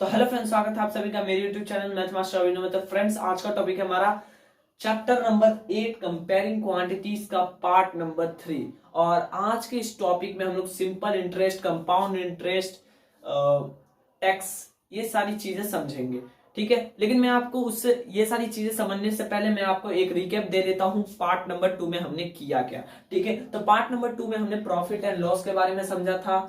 तो hello friends, स्वागत है आप सभी का मेरे यूट्यूब चैनल मैथ मास्टर अभिनव में। तो फ्रेंड्स, आज का टॉपिक है हमारा चैप्टर नंबर 8 कंपेयरिंग क्वांटिटीज का पार्ट नंबर 3। और आज के इस टॉपिक में हम लोग simple interest, compound interest, tax, ये सारी चीजें समझेंगे। ठीक है, लेकिन मैं आपको उससे ये सारी चीजें समझने से पहले मैं आपको एक रिकैप दे देता हूं पार्ट नंबर 2 में हमने किया क्या। ठीक है, तो पार्ट नंबर 2 में हमने प्रॉफिट एंड लॉस के बारे में समझा था,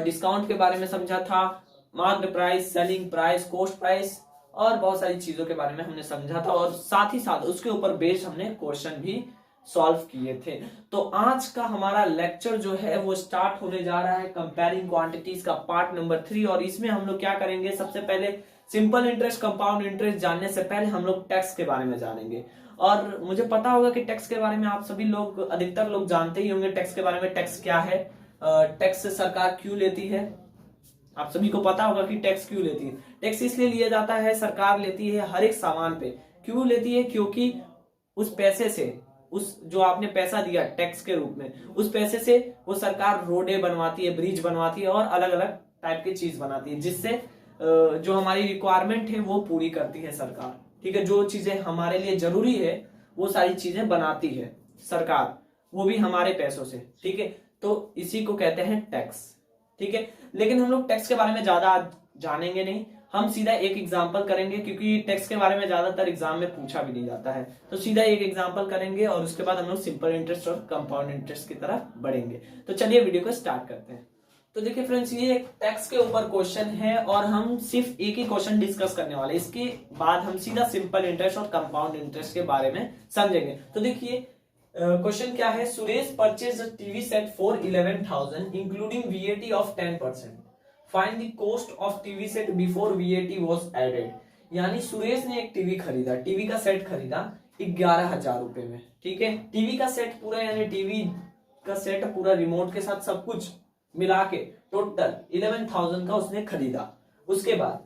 डिस्काउंट के बारे में समझा था, marked price, selling price, cost price और बहुत सारी चीजों के बारे में हमने समझा था। और साथ ही साथ उसके ऊपर बेस्ड हमने क्वेश्चन भी सॉल्व किए थे। तो आज का हमारा लेक्चर जो है वो स्टार्ट होने जा रहा है कंपेयरिंग क्वांटिटीज का पार्ट नंबर 3। और इसमें हम लोग क्या करेंगे, सबसे पहले सिंपल इंटरेस्ट, कंपाउंड इंटरेस्ट जानने से पहले हम लोग टैक्स के बारे में जानेंगे। और मुझे पता होगा कि टैक्स के बारे में आप सभी लोग, अधिकतर लोग जानते ही होंगे टैक्स के बारे में। टैक्स क्या है, टैक्स सरकार क्यों लेती है, आप सभी को पता होगा कि टैक्स क्यों लेती है। टैक्स इसलिए लिया जाता है, सरकार लेती है हर एक सामान पे। क्यों लेती है? क्योंकि उस पैसे से, उस जो आपने पैसा दिया टैक्स के रूप में, उस पैसे से वो सरकार रोडें बनवाती है, ब्रिज बनवाती है और अलग अलग टाइप की चीज बनाती है, जिससे जो हमारी रिक्वायरमेंट है वो पूरी करती है सरकार। ठीक है, जो चीजें हमारे लिए जरूरी है वो सारी चीजें बनाती है सरकार, वो भी हमारे पैसों से। ठीक है, तो इसी को कहते हैं टैक्स। ठीक है, लेकिन हम लोग टैक्स के बारे में ज्यादा जानेंगे नहीं, हम सीधा एक एग्जांपल करेंगे, क्योंकि टैक्स के बारे में ज्यादातर एग्जाम में पूछा भी नहीं जाता है। तो सीधा एक एग्जांपल करेंगे और उसके बाद हम लोग सिंपल इंटरेस्ट और कंपाउंड इंटरेस्ट की तरफ बढ़ेंगे। तो चलिए वीडियो को स्टार्ट करते हैं। तो देखिए फ्रेंड्स, ये एक टैक्स के ऊपर क्वेश्चन है और हम सिर्फ एक ही क्वेश्चन डिस्कस करने वाले हैं। इसके बाद हम सीधा सिंपल इंटरेस्ट और कंपाउंड इंटरेस्ट के बारे में समझेंगे। तो देखिए क्वेश्चन क्या है, Suresh purchase TV set for 11,000 including VAT of 10%, find the cost of TV set before VAT was added. यानी सुरेश ने एक टीवी खरीदा, टीवी का सेट खरीदा 11,000 रुपए में। ठीक है, टीवी का सेट पूरा, यानी टीवी का सेट पूरा रिमोट के साथ सब कुछ मिला के टोटल 11,000 का उसने खरीदा। उसके बाद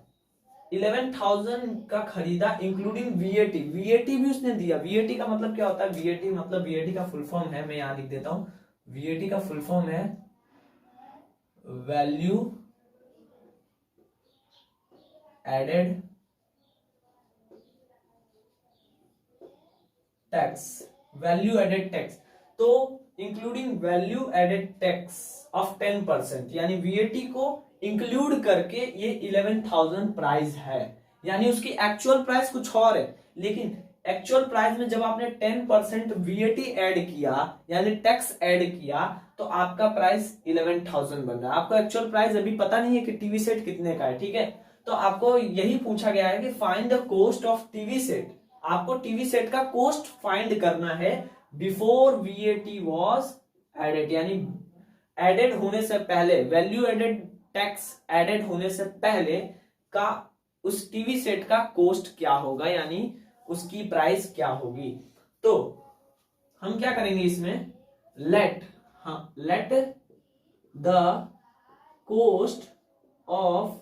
11,000 का खरीदा इंक्लूडिंग वीएटी, वीएटी भी उसने दिया। वीएटी का मतलब क्या होता है? वीएटी मतलब, वीएटी का फुल फॉर्म है, मैं यहां लिख देता हूं, वीएटी का फुल फॉर्म है value added tax, value added tax. तो including value added tax of 10%, यानी वीएटी को इंक्लूड करके ये 11,000 प्राइस है। यानी उसकी एक्चुअल प्राइस कुछ और है, लेकिन एक्चुअल प्राइस में जब आपने 10% वीएटी ऐड किया, यानी टैक्स ऐड किया, तो आपका प्राइस 11,000 बन रहा है। आपको एक्चुअल प्राइस अभी पता नहीं है कि टीवी सेट कितने का है। ठीक है, तो आपको यही पूछा गया है कि find the cost of TV set. आपको टीवी सेट का कॉस्ट फाइंड करना है बिफोर वीएटी वॉज एडेड, यानी एडेड होने से पहले, वैल्यू एडेड टैक्स एडेड होने से पहले का उस टीवी सेट का कॉस्ट क्या होगा, यानी उसकी प्राइस क्या होगी। तो हम क्या करेंगे इसमें, let the cost of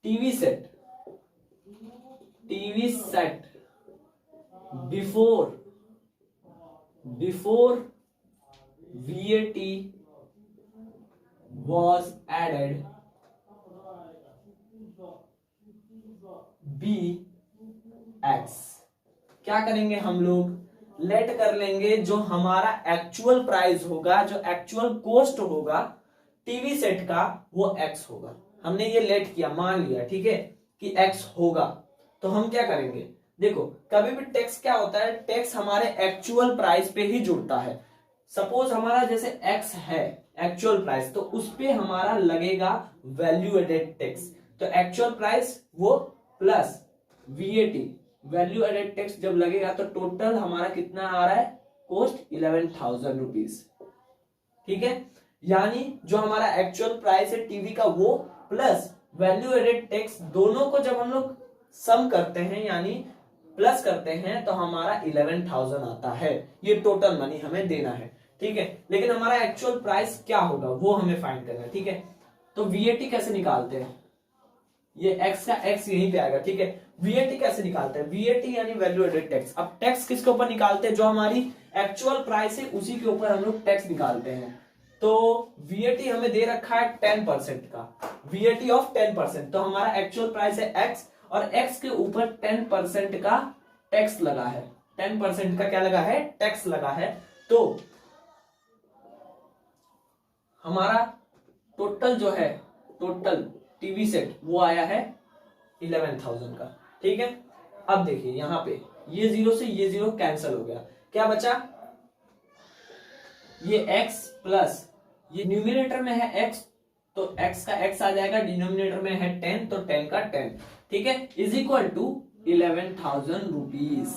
TV set before VAT was added be x. क्या करेंगे हम लोग, लेट कर लेंगे जो हमारा एक्चुअल प्राइस होगा, जो एक्चुअल कॉस्ट होगा टीवी सेट का, वो एक्स होगा। हमने ये लेट किया, मान लिया, ठीक है, कि एक्स होगा। तो हम क्या करेंगे, देखो कभी भी टैक्स क्या होता है, टैक्स हमारे एक्चुअल प्राइस पे ही जुड़ता है। सपोज हमारा जैसे एक्स है एक्चुअल प्राइस, तो उस पे हमारा लगेगा वैल्यू एडेड टैक्स। तो एक्चुअल प्राइस वो plus VAT, value added tax जब लगेगा तो टोटल हमारा कितना आ रहा है, कॉस्ट 11,000 रुपीज। ठीक है, यानी जो हमारा एक्चुअल प्राइस है टीवी का वो प्लस वैल्यू एडेड टैक्स, दोनों को जब हम लोग सम करते हैं यानी प्लस करते हैं, तो हमारा 11,000 आता है। ये टोटल मनी हमें देना है। ठीक है, लेकिन हमारा एक्चुअल प्राइस क्या होगा वो हमें फाइंड करना है। ठीक है, तो वीएटी कैसे निकालते हैं, ये एक्स का एक्स यहीं पे आएगा। ठीक है, वीएटी कैसे निकालते हैं, वीएटी यानी वैल्यू एडेड टैक्स। अब टैक्स किसके ऊपर निकालते हैं, जो हमारी एक्चुअल प्राइस है उसी के ऊपर हम लोग टैक्स निकालते हैं। तो वीएटी हमें दे रखा है 10% का, वीएटी ऑफ 10%। तो हमारा एक्चुअल प्राइस है एक्स, और एक्स के ऊपर 10% का टैक्स लगा है, 10% का क्या लगा है, टैक्स लगा है। तो हमारा टोटल जो है, टोटल टीवी सेट वो आया है 11,000 का। ठीक है, अब देखिए यहां पे ये जीरो से ये जीरो कैंसिल हो गया, क्या बचा, ये x प्लस ये न्यूमिनेटर में है x, तो x का x आ जाएगा, डिनोमिनेटर में है 10 तो 10 का 10, ठीक है, इज इक्वल टू 11,000 रुपीज।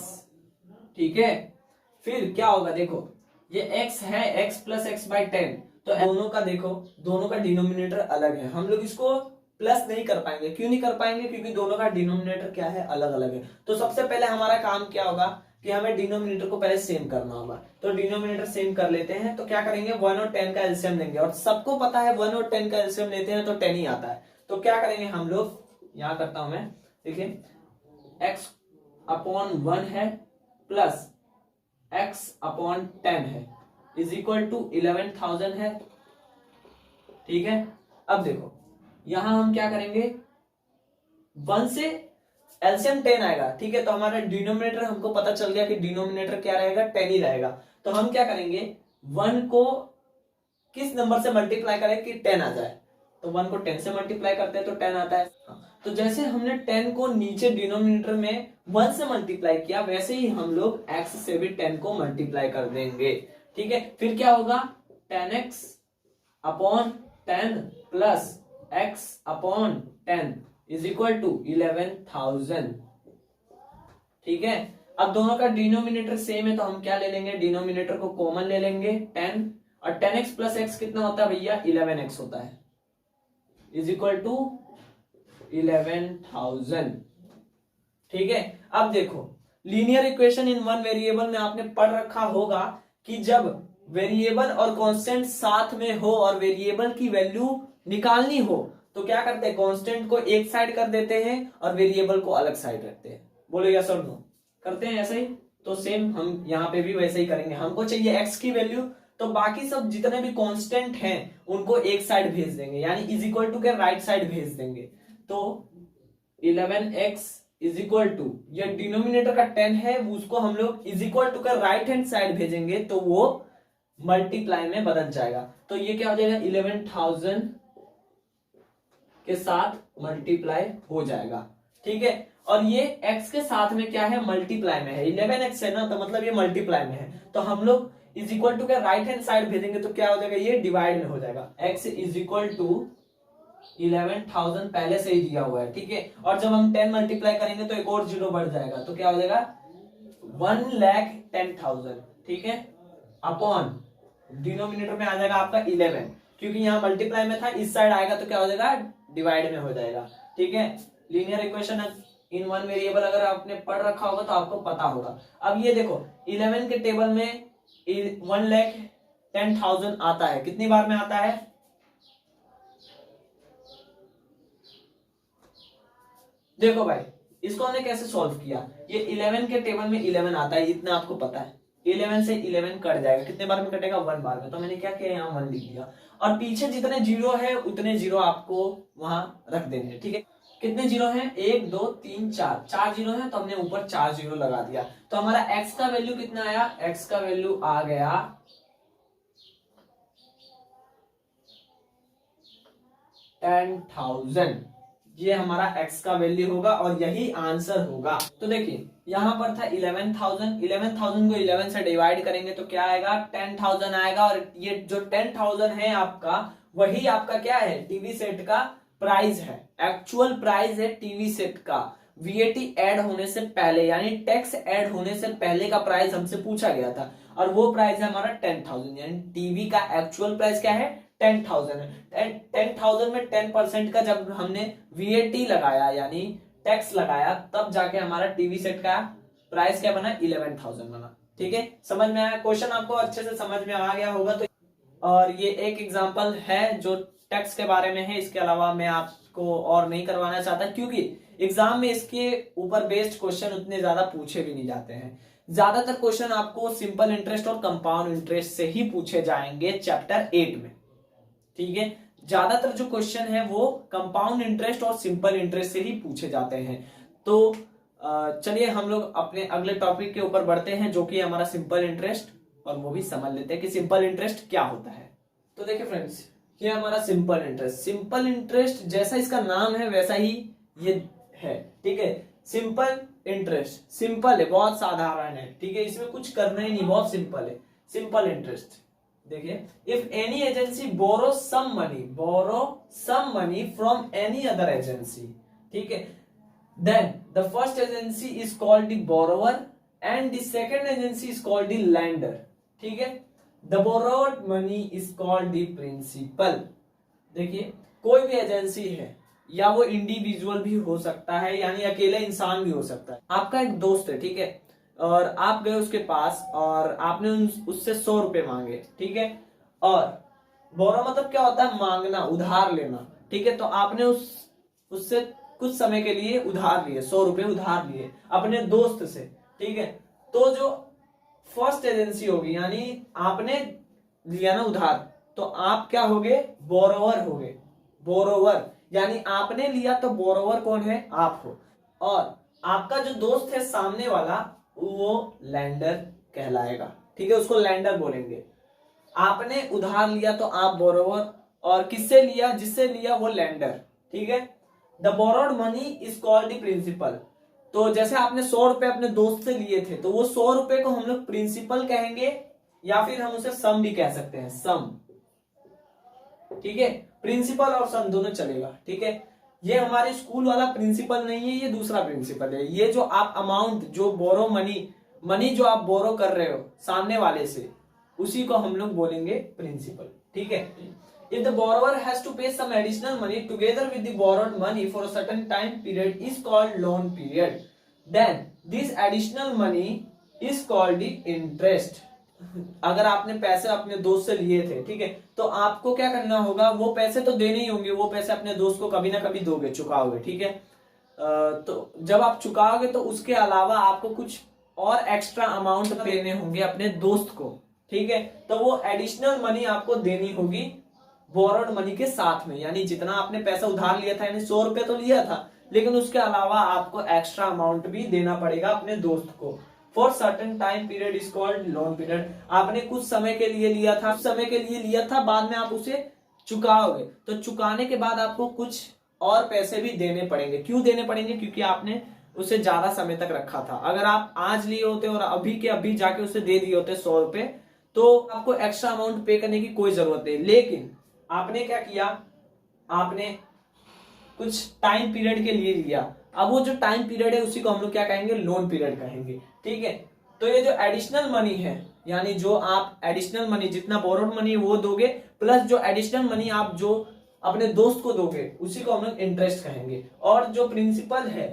ठीक है, फिर क्या होगा, देखो ये x है, x प्लस एक्स बाई 10, तो दोनों का देखो, दोनों का डिनोमिनेटर अलग है, हम लोग इसको प्लस नहीं कर पाएंगे। क्यों नहीं कर पाएंगे, क्योंकि दोनों का डिनोमिनेटर क्या है, अलग अलग है। तो सबसे पहले हमारा काम क्या होगा कि हमें डिनोमिनेटर को पहले सेम करना होगा। तो डिनोमिनेटर सेम कर लेते हैं, तो क्या करेंगे, 1 और 10 का एलसीएम लेंगे, और सबको पता है 1 और 10 का एलसीएम लेते हैं तो 10 ही आता है। तो क्या करेंगे हम लोग, यहां करता हूं मैं, देखिए x अपॉन 1 है प्लस x अपॉन 10 है इज इक्वल टू 11,000 है। ठीक है, अब देखो यहां हम क्या करेंगे, 1 से एलसीएम 10 आएगा, ठीक है, तो हमारा डिनोमिनेटर हमको पता चल गया कि डिनोमिनेटर क्या रहेगा, 10 ही रहेगा। तो हम क्या करेंगे, 1 को किस नंबर से मल्टीप्लाई करें कि 10 आ जाए, तो 1 को 10 से मल्टीप्लाई करते हैं तो 10 आता है। तो जैसे हमने 10 को नीचे डिनोमिनेटर में 1 से मल्टीप्लाई किया, वैसे ही हम लोग x से भी 10 को मल्टीप्लाई कर देंगे। ठीक है, फिर क्या होगा, 10x upon 10 plus x upon 10 is equal to 11,000। ठीक है, अब दोनों का डिनोमिनेटर सेम है तो हम क्या ले लेंगे, डिनोमिनेटर को कॉमन ले लेंगे 10, और 10x प्लस x कितना होता है भैया, 11x होता है, इज इक्वल टू 11,000। ठीक है, अब देखो linear equation in one variable में आपने पढ़ रखा होगा कि जब वेरिएबल और कांस्टेंट साथ में हो और वेरिएबल की वैल्यू निकालनी हो तो क्या करते हैं, कांस्टेंट को एक साइड कर देते हैं और वेरिएबल को अलग साइड रखते हैं। बोलो यस और नो, करते हैं ऐसा ही। तो सेम हम यहाँ पे भी वैसे ही करेंगे, हमको चाहिए x की वैल्यू, तो बाकी सब जितने भी कांस्टेंट हैं उनको एक साइड भेज देंगे, यानी इज इक्वल टू के राइट साइड भेज देंगे। तो 11x इज इक्वल टू, ये डिनोमिनेटर का 10 है, उसको हम लोग इज इक्वल टू का राइट हैंड साइड भेजेंगे तो वो मल्टीप्लाई में बदल जाएगा। तो ये क्या हो जाएगा, 11,000 के साथ मल्टीप्लाई हो जाएगा। ठीक है, और ये x के साथ में क्या है, मल्टीप्लाई में है, 11x है ना, तो मतलब ये मल्टीप्लाई में है, तो हम लोग इज इक्वल टू के राइट हैंड साइड भेजेंगे तो क्या हो जाएगा, ये डिवाइड में हो जाएगा। x इज इक्वल टू 11,000 पहले से ही दिया हुआ है। ठीक है, और जब हम 10 मल्टीप्लाई करेंगे तो एक और जीरो बढ़ जाएगा, तो क्या हो जाएगा 1,10,000। ठीक है, अपॉन डिनोमिनेटर में आ जाएगा आपका 11, क्योंकि यहाँ मल्टीप्लाई में था, इस साइड आएगा तो क्या हो जाएगा, डिवाइड में हो जाएगा। ठीक है, linear equation in one variable अगर आपने पढ़ रखा होगा तो आपको पता होगा। अब ये देखो 11 के टेबल में 1,10,000 आता है, कितनी बार में आता है, देखो भाई इसको हमने कैसे सॉल्व किया, ये 11 के टेबल में 11 आता है, इतना आपको पता है, 11 से 11 कट जाएगा, कितने बार में कटेगा, 1 बार में, तो मैंने क्या किया, यहाँ 1 लिख दिया, और पीछे जितने जीरो है उतने जीरो आपको वहां रख देंगे। ठीक है, कितने जीरो हैं, 1 2 3 4, 4 जीरो है तो हमने ऊपर 4 जीरो लगा दिया। तो हमारा x का वैल्यू कितना आया, x का वैल्यू आ गया 10,000, ये हमारा x का वैल्यू होगा और यही आंसर होगा। तो देखिए यहां पर था 11,000, 11,000 को 11 से डिवाइड करेंगे तो क्या आएगा, 10,000 आएगा, और ये जो 10,000 है आपका, वही आपका क्या है, टीवी सेट का प्राइस है, एक्चुअल प्राइस है टीवी सेट का, वीएटी ऐड होने से पहले, यानी टैक्स ऐड होने से पहले का प्राइस हमसे पूछा गया था, और वो प्राइस है हमारा 10,000, यानी टीवी का एक्चुअल प्राइस क्या है, 10,000 है। 10,000 में 10% का जब हमने वीएटी लगाया यानी टैक्स लगाया, तब जाके हमारा टीवी सेट का प्राइस क्या बना, 11,000 बना। ठीक है, समझ में आया, क्वेश्चन आपको अच्छे से समझ में आ गया होगा। तो और ये एक एग्जांपल है जो टैक्स के बारे में है, इसके अलावा मैं आपको और नहीं करवाना चाहता, क्योंकि एग्जाम में इसके ऊपर बेस्ड क्वेश्चन उतने ज्यादा पूछे भी नहीं जाते हैं। ज्यादातर क्वेश्चन आपको सिंपल इंटरेस्ट और कंपाउंड इंटरेस्ट से ही पूछे जाएंगे चैप्टर 8 में, ठीक है। ज्यादातर जो क्वेश्चन है वो कंपाउंड इंटरेस्ट और सिंपल इंटरेस्ट से ही पूछे जाते हैं। तो चलिए हम लोग अपने अगले टॉपिक के ऊपर बढ़ते हैं, जो कि हमारा सिंपल इंटरेस्ट, और वो भी समझ लेते हैं कि सिंपल इंटरेस्ट क्या होता है। तो देखिए फ्रेंड्स, ये हमारा सिंपल इंटरेस्ट। सिंपल इंटरेस्ट जैसा इसका नाम है वैसा ही ये है, ठीक है। सिंपल इंटरेस्ट सिंपल है, बहुत साधारण है, ठीक है, इसमें कुछ करना ही नहीं, बहुत सिंपल है। सिंपल इंटरेस्ट देखिए, if any agency borrow some money from any other agency, ठीक है, then the first agency is called the borrower and the second agency is called the lender, ठीक है। the borrowed money is called the principal। देखिए, कोई भी agency है, या वो इंडिविजुअल भी हो सकता है, यानी अकेले इंसान भी हो सकता है। आपका एक दोस्त है, ठीक है, और आप गए उसके पास और आपने उससे 100 रुपए मांगे, ठीक है। और बोरो मतलब क्या होता है, मांगना, उधार लेना, ठीक है। तो आपने उससे कुछ समय के लिए उधार लिए, 100 रुपए उधार लिए अपने दोस्त से, ठीक है। तो जो फर्स्ट एजेंसी होगी, यानी आपने लिया ना उधार, तो आप क्या होगे, बोरोवर होगे। बोरोवर यानी आपने लिया, तो बोरोवर कौन है, आप हो। और आपका जो दोस्त है सामने वाला, वो लैंडर कहलाएगा, ठीक है, उसको लैंडर बोलेंगे। आपने उधार लिया तो आप बोरोवर, और किससे लिया, जिससे लिया वो लैंडर, ठीक है। The borrowed money is called the principal. तो जैसे आपने 100 रुपए अपने दोस्त से लिए थे, तो वो 100 रुपए को हम लोग प्रिंसिपल कहेंगे, या फिर हम उसे सम भी कह सकते हैं, सम, ठीक है। प्रिंसिपल और सम दोनों चलेगा, ठीक है। ये हमारे स्कूल वाला प्रिंसिपल नहीं है, ये दूसरा प्रिंसिपल है। ये जो आप अमाउंट, जो बोरो मनी जो आप बोरो कर रहे हो सामने वाले से, उसी को हम लोग बोलेंगे प्रिंसिपल, ठीक है। If the borrower has to pay some additional money together with the borrowed money for a certain time period is called loan period. Then this additional money is called the interest. अगर आपने पैसे अपने दोस्त से लिए थे, ठीक है, तो आपको क्या करना होगा, वो पैसे तो देने ही होंगे, वो पैसे अपने दोस्त को कभी ना कभी दोगे, चुकाओगे, ठीक है। तो जब आप चुकाओगे तो उसके अलावा आपको कुछ और एक्स्ट्रा अमाउंट देने होंगे अपने दोस्त को, ठीक है। तो वो एडिशनल मनी आपको देनी होगी बोरोड मनी के साथ में, यानी जितना आपने पैसा उधार लिया था, यानी 100 रुपए तो लिया था, लेकिन उसके अलावा आपको एक्स्ट्रा अमाउंट भी देना पड़ेगा अपने दोस्त को। For certain time period is called loan period. आपने कुछ समय के लिए लिया था, बाद में आप उसे चुकाओगे, तो चुकाने के बाद आपको कुछ और पैसे भी देने पड़ेंगे। क्यों देने पड़ेंगे, क्योंकि आपने उसे ज्यादा समय तक रखा था। अगर आप आज लिए होते और अभी के अभी जाके उसे दे दिए होते 100 रुपए, तो आपको एक्स्ट्रा अमाउंट पे करने की कोई जरूरत नहीं। लेकिन आपने क्या किया, आपने कुछ टाइम पीरियड के लिए लिया। अब वो जो टाइम पीरियड है उसी को हम लोग क्या कहेंगे, लोन पीरियड कहेंगे, ठीक है। तो ये जो एडिशनल मनी है, यानी जो आप एडिशनल मनी, जितना बोरोड मनी वो दोगे, प्लस जो एडिशनल मनी आप जो अपने दोस्त को दोगे, उसी को हम लोग इंटरेस्ट कहेंगे। और जो प्रिंसिपल है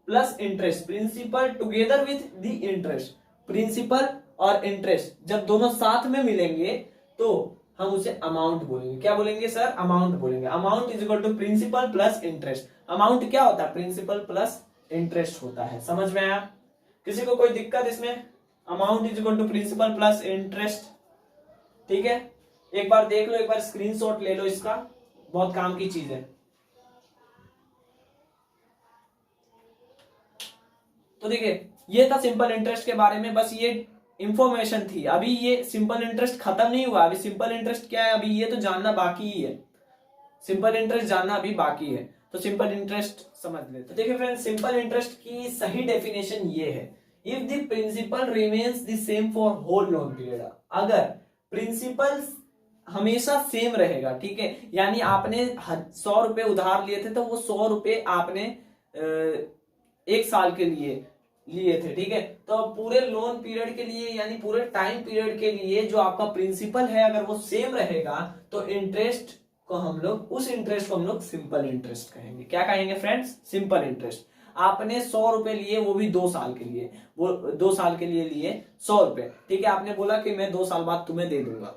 plus interest, principal together with the interest, principal और इंटरेस्ट जब दोनों साथ में मिलेंगे तो हम उसे अमाउंट बोलेंगे। क्या बोलेंगे सर, अमाउंट बोलेंगे। Amount is equal to principal plus interest. Amount क्या होता है, प्रिंसिपल प्लस इंटरेस्ट होता है। समझ में आया, किसी को कोई दिक्कत इसमें? Amount is equal to principal plus interest, ठीक है। एक बार देख लो, एक बार स्क्रीनशॉट ले लो इसका, बहुत काम की चीज है। तो देखिए, ये था सिंपल इंटरेस्ट के बारे में, बस ये इंफॉर्मेशन थी। अभी ये सिंपल इंटरेस्ट खत्म नहीं हुआ। अभी सिंपल इंटरेस्ट क्या है, अभी ये तो जानना बाकी ही है। सिंपल इंटरेस्ट जानना अभी बाकी है, तो सिंपल इंटरेस्ट समझ लेते। देखिए फ्रेंड्स, सिंपल इंटरेस्ट की सही डेफिनेशन ये है, if the principal remains the same for whole loan period. अगर प्रिंसिपल हमेशा सेम रहेगा, ठीक है, यानी आपने 100 रुपए उधार लिए थे, तो वो 100 रुपए आपने 1 साल के लिए थे, ठीक है। तो पूरे लोन पीरियड के लिए, यानी पूरे टाइम पीरियड के लिए जो आपका प्रिंसिपल है, अगर वो सेम रहेगा, तो इंटरेस्ट को हम लोग, उस इंटरेस्ट को हम लोग सिंपल इंटरेस्ट कहेंगे। क्या कहेंगे फ्रेंड्स, सिंपल इंटरेस्ट। आपने 100 रुपए लिए, वो भी 2 साल के लिए, वो 2 साल के लिए लिए 100 रुपए, ठीक है। आपने बोला कि मैं 2 साल बाद तुम्हें दे दूंगा,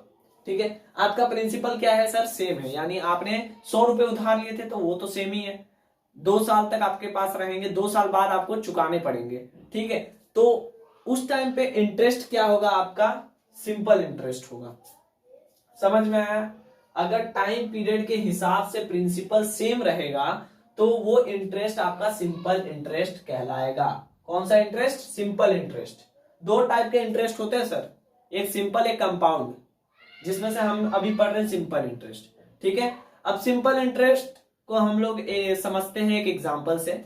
ठीक है। आपका प्रिंसिपल क्या है सर, सेम है, यानी आपने 100 रुपए उधार लिए थे, तो वो तो सेम ही है, 2 साल तक आपके पास रहेंगे, 2 साल बाद आपको चुकाने पड़ेंगे, ठीक है। तो उस टाइम पे इंटरेस्ट क्या होगा आपका, सिंपल इंटरेस्ट होगा। समझ में आया? अगर टाइम पीरियड के हिसाब से प्रिंसिपल सेम रहेगा तो वो इंटरेस्ट आपका सिंपल इंटरेस्ट कहलाएगा। कौन सा इंटरेस्ट? Simple interest. दो टाइप के इंटरेस्ट होते हैं सर, एक सिंपल एक कंपाउंड, जिसमें से हम अभी पढ़ रहे हैं सिंपल इंटरेस्ट। ठीक है, अब सिंपल इंटरेस्ट को हम लोग समझते हैं एक एग्जांपल से।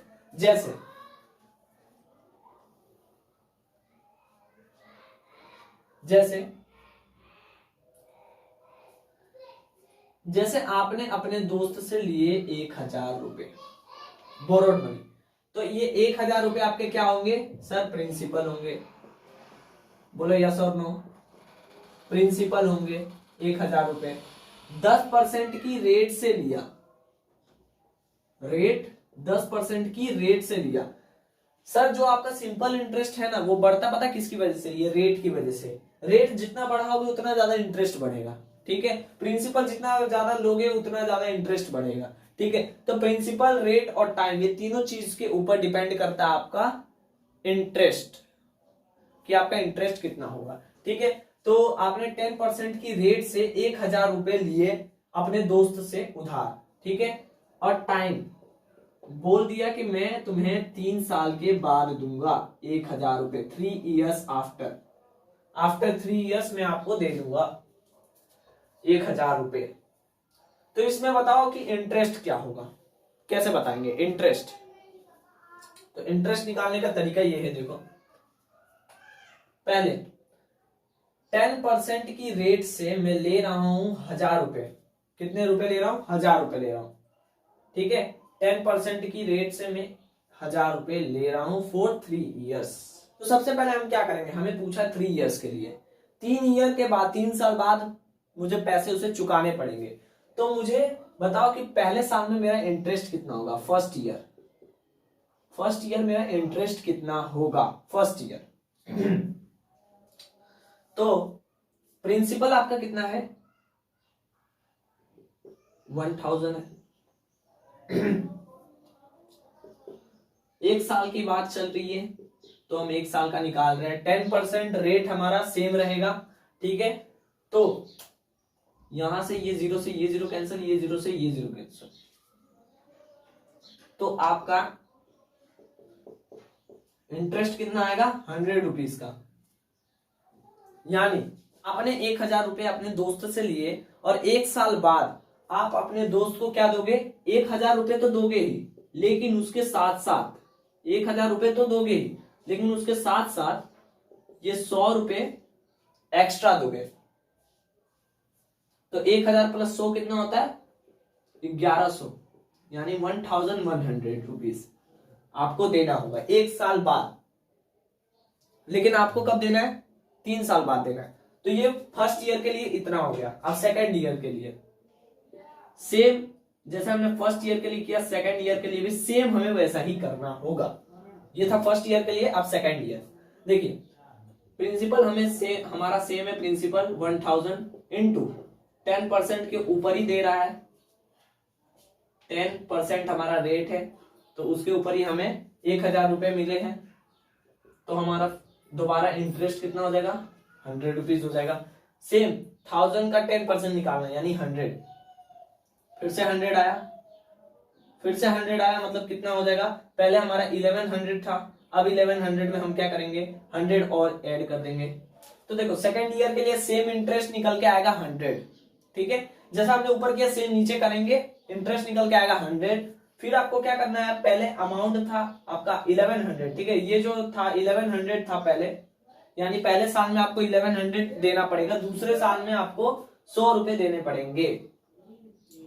जैसे आपने अपने दोस्त से लिए 1,000 रुपए बोरोड मनी, तो ये 1,000 रुपए आपके क्या होंगे सर? प्रिंसिपल होंगे। बोलो यस और नो? प्रिंसिपल होंगे 1,000 रुपए। 10% की रेट से लिया, रेट 10% की रेट से लिया। सर जो आपका सिंपल इंटरेस्ट है ना, वो बढ़ता पता किसकी वजह से? ये रेट की वजह से। रेट जितना बढ़ाओगे उतना ज्यादा इंटरेस्ट बढ़ेगा। ठीक है, प्रिंसिपल जितना ज्यादा लोगे उतना ज्यादा इंटरेस्ट बढ़ेगा। ठीक है, तो प्रिंसिपल, रेट और टाइम, ये तीनों चीज के ऊपर डिपेंड करता है आपका इंटरेस्ट, कि आपका इंटरेस्ट कितना होगा। ठीक है, तो आपने 10% की रेट से 1,000 रुपए लिए अपने दोस्त से उधार। ठीक है, और टाइम बोल दिया कि मैं तुम्हें 3 साल के बाद दूंगा 1,000 रुपए, 3 ईयर्स आफ्टर 3 ईयर्स मैं आपको दे दूंगा 1,000 रुपए। तो इसमें बताओ कि इंटरेस्ट क्या होगा, कैसे बताएंगे इंटरेस्ट? तो इंटरेस्ट निकालने का तरीका ये है, देखो पहले 10% की रेट से मैं ले रहा हूं 1,000 रुपए। कितने रुपए ले रहा हूं? 1,000 रुपए ले रहा हूं। ठीक है, 10% की रेट से मैं 1,000 रुपए ले रहा हूं फॉर 3 ईयर्स। तो सबसे पहले हम क्या करेंगे, हमें पूछा 3 ईयर्स के लिए, 3 ईयर के बाद 3 साल बाद मुझे पैसे उसे चुकाने पड़ेंगे। तो मुझे बताओ कि पहले साल में मेरा इंटरेस्ट कितना होगा? फर्स्ट ईयर मेरा इंटरेस्ट कितना होगा फर्स्ट ईयर? तो प्रिंसिपल आपका कितना है? 1,000 है। एक साल की बात चल रही है तो हम एक साल का निकाल रहे हैं। 10% रेट हमारा सेम रहेगा। ठीक है, तो यहां से ये 0 से ये 0 कैंसिल, ये 0 से ये 0 कैंसिल, तो आपका इंटरेस्ट कितना आएगा? 100 रुपीज का। यानी आपने 1,000 रुपए अपने दोस्त से लिए और एक साल बाद आप अपने दोस्त को क्या दोगे? 1,000 रुपए तो दोगे ही, लेकिन उसके साथ साथ 1,000 रुपए तो दोगे ही, लेकिन उसके साथ साथ ये 100 रुपए एक्स्ट्रा दोगे। तो 1,000 प्लस 100 कितना होता है? 1,100, यानी 1,100 रुपीज आपको देना होगा एक साल बाद। लेकिन आपको कब देना है? 3 साल बाद देना है। तो ये फर्स्ट ईयर के लिए इतना हो गया। अब सेकेंड ईयर के लिए सेम, जैसे हमने फर्स्ट ईयर के लिए किया, सेकेंड ईयर के लिए भी सेम हमें वैसा ही करना होगा। ये था फर्स्ट ईयर के लिए। अब सेकेंड ईयर देखिए, प्रिंसिपल हमारा सेम है। प्रिंसिपल 1,000 इंटू 10% के ऊपर ही दे रहा है, 10% हमारा रेट है, तो उसके ऊपर ही हमें 1,000 रुपए मिले हैं। तो हमारा दोबारा इंटरेस्ट कितना हो जाएगा? 100 रुपीज हो जाएगा। सेम 1,000 का 10% निकालना, यानी 100। फिर से 100 आया, फिर से 100 आया, मतलब कितना हो जाएगा? पहले हमारा 1100 था, अब 1100 में हम क्या करेंगे? 100 और ऐड कर देंगे। तो देखो सेकेंड ईयर के लिए सेम इंटरेस्ट निकल के आएगा 100। ठीक है, जैसा हमने ऊपर किया सेम नीचे करेंगे, इंटरेस्ट निकल के आएगा 100। फिर आपको क्या करना है? पहले अमाउंट था आपका 1100। ठीक है, ये जो था 1100 था पहले, यानी पहले साल में आपको 1100 देना पड़ेगा, दूसरे साल में आपको 100 रुपए देने पड़ेंगे।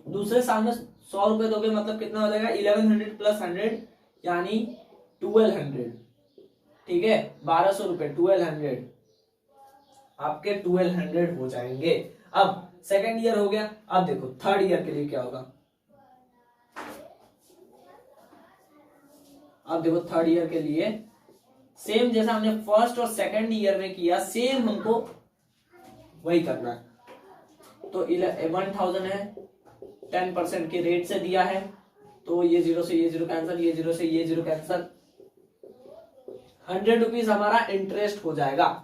दूसरे साल में 100 रुपए दोगे मतलब कितना हो जाएगा? 1100 प्लस 100 यानी 1200। ठीक है, 1,200 रुपए, 1200 आपके 1200 हो जाएंगे। अब सेकेंड ईयर हो गया। अब देखो थर्ड ईयर के लिए क्या होगा? अब देखो थर्ड ईयर के लिए सेम जैसा हमने फर्स्ट और सेकेंड ईयर में किया, सेम हमको वही करना है। तो 1,000 है, 10% के रेट से दिया है, तो ये 0 से ये 0 कैंसिल, ये 0 से ये 0 कैंसिल, 100 रुपीज हमारा इंटरेस्ट हो जाएगा।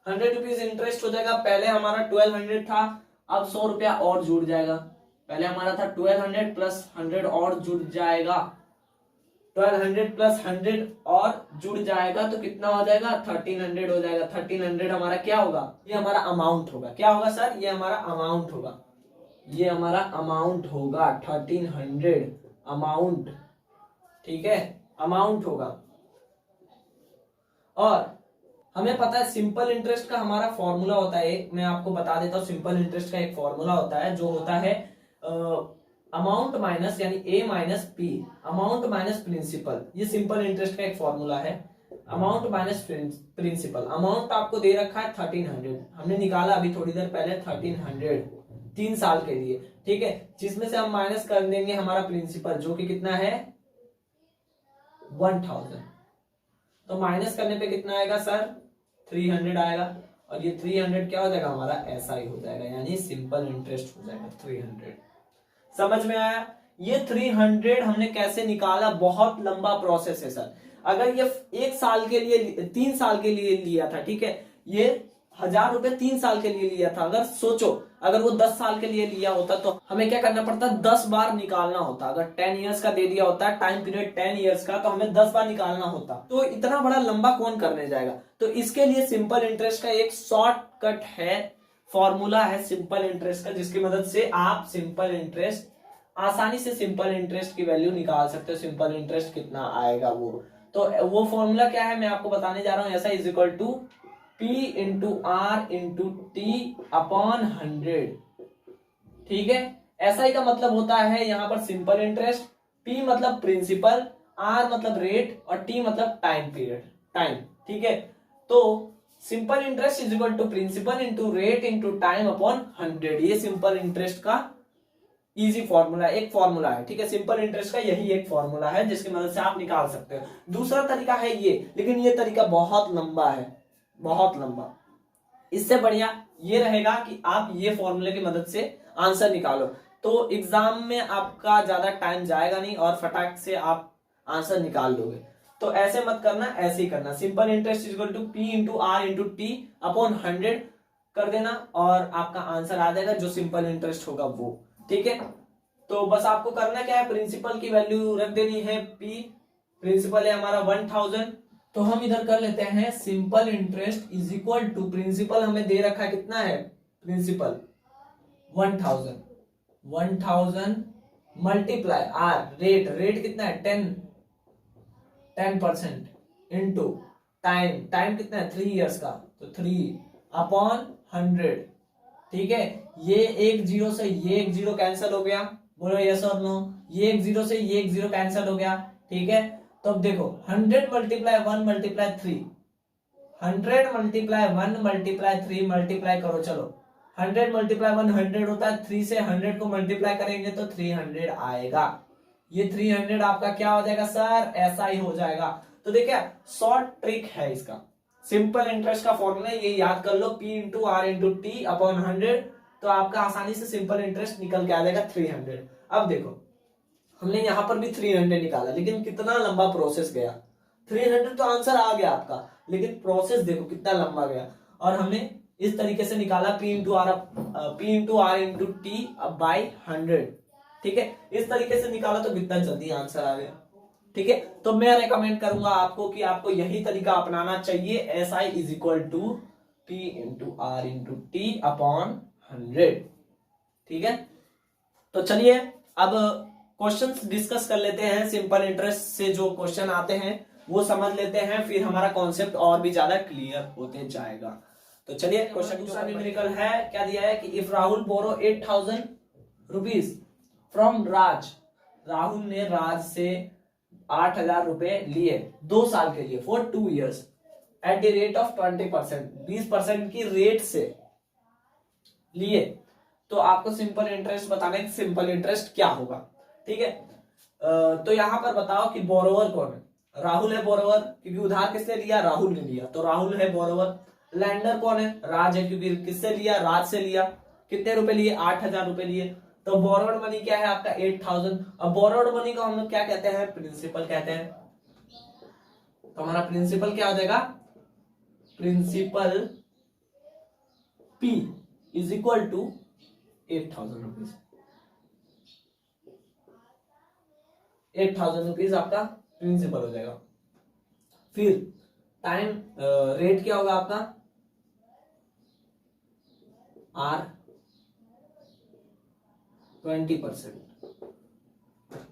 100 रुपीज इंटरेस्ट हो जाएगा। पहले हमारा 1200 था, अब 100 रुपया और जुड़ जाएगा। पहले हमारा था 1200 प्लस 100 और जुड़ जाएगा, 1200 प्लस 100 और जुड़ जाएगा तो कितना हो जाएगा, 1300 हो जाएगा। 1300 हमारा क्या होगा, ये हमारा अमाउंट होगा। क्या होगा सर, ये हमारा अमाउंट होगा, ये हमारा अमाउंट होगा 1300 अमाउंट, ठीक है, अमाउंट होगा। और हमें पता है सिंपल इंटरेस्ट का हमारा फॉर्मूला होता है, मैं आपको बता देता हूं। सिंपल इंटरेस्ट का एक फॉर्मूला होता है जो होता है अमाउंट माइनस यानी A minus P, amount minus principal. ये सिंपल इंटरेस्ट का एक फॉर्मूला है, अमाउंट माइनस प्रिंसिपल। अमाउंट आपको दे रखा है 1300, हमने निकाला अभी थोड़ी देर पहले 1300 3 साल के लिए, ठीक है, जिसमें से हम माइनस कर देंगे हमारा प्रिंसिपल जो कि कितना है 1000। तो माइनस करने पे कितना आएगा सर, 300 आएगा। और ये 300 क्या हो जाएगा हमारा, ऐसा ही हो जाएगा, यानी सिंपल इंटरेस्ट हो जाएगा 300। समझ में आया। ये 300 हमने कैसे निकाला, बहुत लंबा प्रोसेस है सर। अगर ये 1 साल के लिए 3 साल के लिए लिया था, ठीक है, ये 1000 रुपए 3 साल के लिए लिया था। अगर सोचो अगर वो 10 साल के लिए लिया होता तो हमें क्या करना पड़ता, 10 बार निकालना होता। अगर 10 इयर्स का दे दिया होता है, टाइम पीरियड 10 इयर्स का, तो हमें 10 बार निकालना होता। तो इतना बड़ा लंबा कौन करने जाएगा। तो इसके लिए सिंपल इंटरेस्ट का एक शॉर्टकट है, फॉर्मूला है सिंपल इंटरेस्ट का, जिसकी मदद से आप सिंपल इंटरेस्ट आसानी से सिंपल इंटरेस्ट की वैल्यू निकाल सकते हो। सिंपल इंटरेस्ट कितना आएगा तो वो फॉर्मूला क्या है मैं आपको बताने जा रहा हूं। ऐसा is equal to P into R into T upon 100, ठीक है। ऐसा ही का मतलब होता है यहाँ पर सिंपल इंटरेस्ट। P मतलब प्रिंसिपल, R मतलब रेट और T मतलब टाइम पीरियड, टाइम, ठीक है। तो simple interest is equal to principal into rate into time upon 100। ये सिंपल इंटरेस्ट का इजी फॉर्मूला, एक फॉर्मूला है, ठीक है। सिंपल इंटरेस्ट का यही एक फॉर्मूला है जिसकी मदद से आप निकाल सकते हो। दूसरा तरीका है ये, लेकिन ये तरीका बहुत लंबा है, बहुत लंबा। इससे बढ़िया ये रहेगा कि आप ये फॉर्मूले की मदद से आंसर निकालो, तो एग्जाम में आपका ज्यादा टाइम जाएगा नहीं और फटाक से आप आंसर निकाल लोगे। तो ऐसे मत करना, ऐसे ही करना। Simple interest equal to P into R into T upon 100 कर देना और आपका आंसर आ जाएगा जो सिंपल इंटरेस्ट होगा वो, ठीक है। तो बस आपको करना क्या है, प्रिंसिपल की वैल्यू रख देनी है P, प्रिंसिपल है हमारा 1000। तो हम इधर कर लेते हैं simple interest is equal to principal हमें दे रखा है कितना है, principal 1000 multiply R rate, rate कितना है 10% इंटू टाइम, टाइम कितना है 3 इयर्स का, तो 3 अपॉन 100, ठीक है। ये एक जीरो से ये एक जीरो कैंसिल हो गया, बोलो यस और नो। ये एक जीरो से ये एक जीरो कैंसिल हो गया, ठीक है। तो अब देखो 100 multiply 1 multiply 3, 100 multiply 1 multiply 3 multiply करो, चलो 100 मल्टीप्लाई 1 100 होता है, 3 से 100 को मल्टीप्लाई करेंगे तो 300 आएगा। ये 300 आपका क्या हो जाएगा सर, ऐसा ही हो जाएगा। तो देखिए शॉर्ट ट्रिक है इसका, सिंपल इंटरेस्ट का फॉर्मूला ये याद कर लो, P into R into T upon 100, तो आपका आसानी से सिंपल इंटरेस्ट निकल के आ जाएगा 300। अब देखो हमने यहां पर भी 300 निकाला, लेकिन कितना लंबा प्रोसेस गया। 300 तो आंसर आ गया आपका, लेकिन प्रोसेस देखो कितना लंबा गया। और हमने इस तरीके से निकाला P into R into T by 100, ठीक है। इस तरीके से निकाला तो कितना जल्दी आंसर आ गया, ठीक है। तो मैं रेकमेंड करूंगा आपको कि आपको यही तरीका अपनाना चाहिए, SI is equal to P into R into T upon 100, ठीक है। तो चलिए अब क्वेश्चंस डिस्कस कर लेते हैं। सिंपल इंटरेस्ट से जो क्वेश्चन आते हैं वो समझ लेते हैं, फिर हमारा कॉन्सेप्ट और भी ज्यादा क्लियर होते जाएगा। तो चलिए क्वेश्चन दूसरा न्यूमेरिकल है, क्या दिया है कि if Rahul borrow 8000 rupees from Raj, Rahul ने राज से 8000 रुपए लिए 2 साल के लिए for 2 years at the rate of 20%, 20% की रेट से लिए, तो आपको सिंपल इंटरेस्ट बताना है। सिंपल इंटरेस्ट क्या होगा, ठीक है। तो यहां पर बताओ कि बोरोवर कौन है, राहुल है बोरोवर, क्योंकि उधार किसने लिया, राहुल ने लिया, तो राहुल है बोरोवर। लैंडर कौन है, राज है, क्योंकि किससे लिया, राज से लिया। कितने रुपए लिए, 8000 रुपए लिए। तो बोरोवर्ड मनी क्या है आपका 8000। अब बोरोवर्ड मनी को हम लोग क्या कहते हैं, प्रिंसिपल कहते हैं, तो हमारा प्रिंसिपल क्या हो जाएगा, principal P is equal to 8,000 rupees. 8,000 rupees आपका प्रिंसिपल हो जाएगा। फिर टाइम रेट क्या होगा आपका, R 20%।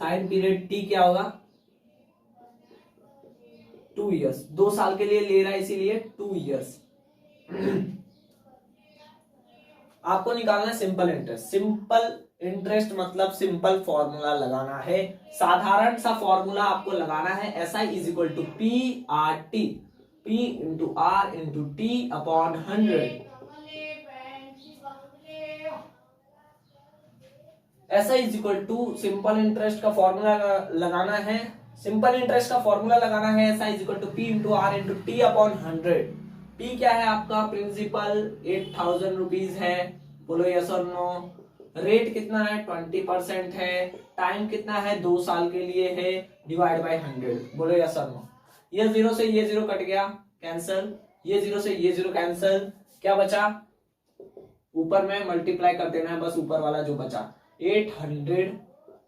टाइम पीरियड T क्या होगा, 2 इयर्स, 2 साल के लिए ले रहा है इसीलिए 2 इयर्स। आपको निकालना है सिंपल इंटरेस्ट। सिंपल इंटरेस्ट मतलब सिंपल फॉर्मूला लगाना है, साधारण सा फॉर्मूला आपको लगाना है। SI is equal to PRT, P into R into T upon 100। SI is equal to simple interest का फॉर्मूला लगाना है, सिंपल इंटरेस्ट का फॉर्मूला लगाना है। SI is equal to P into R into T upon 100। P क्या है आपका, principal 8,000 rupees है, बोलो यस और नो। रेट कितना है, 20% है। टाइम कितना है, 2 साल के लिए है, डिवाइड बाय 100, बोलो यस और नो। ये 0 से ये 0 कट गया, कैंसल। ये 0 से ये 0 कैंसल। क्या बचा, ऊपर में मल्टीप्लाई कर देना है बस, ऊपर वाला जो बचा 800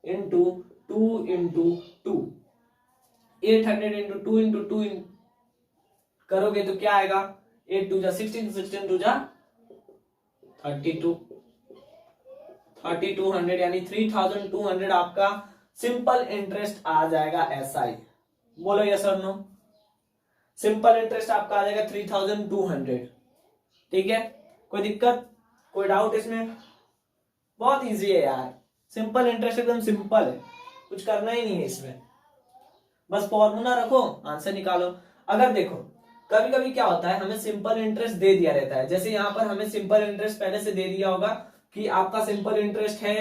इंटू 2 इंटू 2। 800 इंटू 2 इंटू 2 करोगे तो क्या आएगा, 8 2 जा 16, 16 2 जा 32, 3200 यानी 3200 आपका सिंपल इंटरेस्ट आ जाएगा SI। बोलो यस और नो। सिंपल इंटरेस्ट आपका आ जाएगा 3200। ठीक है, कोई दिक्कत, कोई डाउट इसमें? बहुत इजी है यार, सिंपल इंटरेस्ट एकदम सिंपल है, कुछ करना ही नहीं है इसमें, बस फॉर्मूला रखो, आंसर निकालो। अगर देखो कभी कभी क्या होता है, हमें सिंपल इंटरेस्ट दे दिया रहता है, जैसे यहां पर हमें सिंपल इंटरेस्ट पहले से दे दिया होगा कि आपका सिंपल इंटरेस्ट है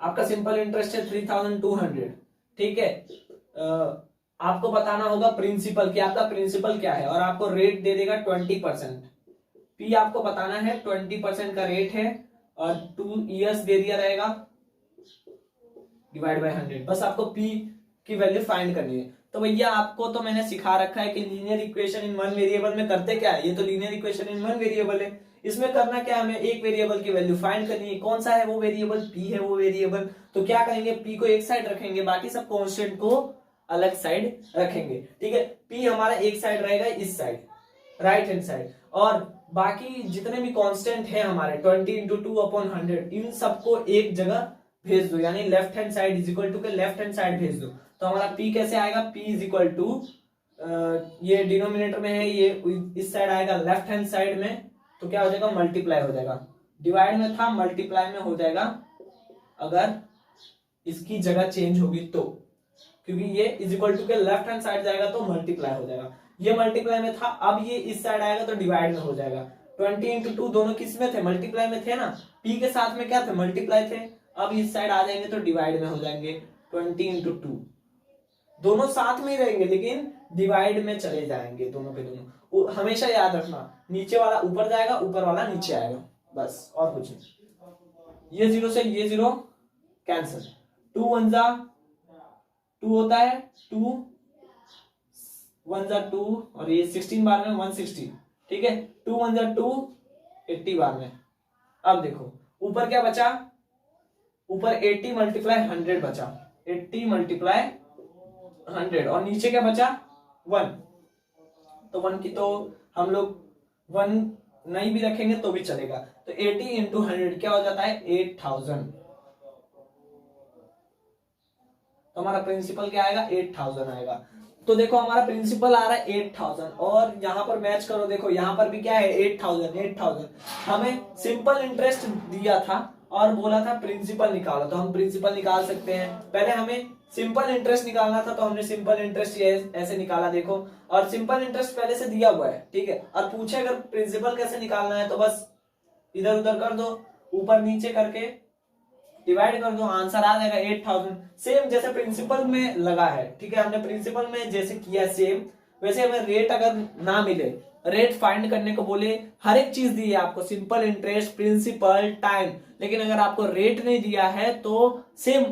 आपका सिंपल इंटरेस्ट है 3200। ठीक है, आपको बताना होगा प्रिंसिपल कि आपका प्रिंसिपल क्या है, और आपको रेट दे देगा 20%। P आपको बताना है 20% का रेट है, और 2 इयर्स दे दिया रहेगा, डिवाइड बाय 100। बस आपको P की वैल्यू फाइंड करनी है। तो भैया आपको तो मैंने सिखा रखा है कि linear equation in one variable में करते क्या है, ये तो linear equation in one variable है, इसमें करना क्या है, हमें एक वेरिएबल की वैल्यू फाइंड करनी है। कौन सा है वो वेरिएबल, P है वो वेरिएबल। तो क्या करेंगे, P को एक साइड रखेंगे, बाकी सब कांस्टेंट को अलग साइड रखेंगे। ठीक है, P हमारा एक साइड रहेगा, इस साइड राइट हैंड साइड, और बाकी जितने भी कांस्टेंट है हमारे 20 इंटू 2 अपॉन 100, इन सबको एक जगह भेज दो, यानी left hand side is equal to के लेफ्ट हैंड साइड भेज दो। तो हमारा P कैसे आएगा, P इज इक्वल टू, ये डिनोमिनेटर में है, ये इस साइड आएगा लेफ्ट हैंड साइड में, तो क्या हो जाएगा, मल्टीप्लाई हो जाएगा। डिवाइड में था, मल्टीप्लाई में हो जाएगा अगर इसकी जगह चेंज होगी तो, क्योंकि ये इज इक्वल टू के लेफ्ट हैंड साइड जाएगा तो मल्टीप्लाई हो जाएगा। ये मल्टीप्लाई में था, अब ये इस साइड आएगा तो डिवाइड में हो जाएगा। 20 इंटू 2 दोनों किस में थे, मल्टीप्लाई में थे ना, P के साथ में क्या थे, मल्टीप्लाई थे। अब इस साइड आ जाएंगे तो डिवाइड में हो जाएंगे। 20 इंटू 2 दोनों साथ में ही रहेंगे, लेकिन डिवाइड में चले जाएंगे दोनों के दोनों। हमेशा याद रखना, नीचे वाला ऊपर जाएगा, ऊपर वाला नीचे आएगा, बस और कुछ नहीं। ये 0 से ये 0 कैंसिल, 2 1 जा 2 होता है, 2 1 जा 2, और ये 16 बार में 160। ठीक है, 2 1 जा 2, 80 बार में। अब देखो ऊपर क्या बचा, ऊपर 80 मल्टीप्लाई 100 बचा, 80 मल्टीप्लाई 100, और नीचे क्या बचा 1। तो 1 की तो हम लोग 1 नहीं भी रखेंगे तो भी चलेगा। तो 80 इंटू 100 क्या हो जाता है, 8000। तो हमारा प्रिंसिपल क्या आएगा, 8000 आएगा। तो देखो हमारा प्रिंसिपल आ रहा है 8000, और यहां पर मैच करो, देखो यहां पर भी क्या है 8000 8000। हमें सिंपल इंटरेस्ट दिया था और बोला था प्रिंसिपल निकालो, तो हम प्रिंसिपल निकाल सकते हैं। पहले हमें सिंपल इंटरेस्ट निकालना था तो हमने सिंपल इंटरेस्ट ऐसे निकाला, देखो, और सिंपल इंटरेस्ट पहले से दिया हुआ है। ठीक है, और पूछे अगर प्रिंसिपल कैसे निकालना है तो बस इधर उधर कर दो, ऊपर नीचे करके डिवाइड कर दो, आंसर आ जाएगा 8000। सेम जैसे प्रिंसिपल में लगा है, ठीक है, हमने प्रिंसिपल में जैसे किया सेम वैसे हमें रेट अगर ना मिले, रेट फाइंड करने को बोले, हर एक चीज दी है आपको, सिंपल इंटरेस्ट, प्रिंसिपल, टाइम, लेकिन अगर आपको रेट नहीं दिया है तो सेम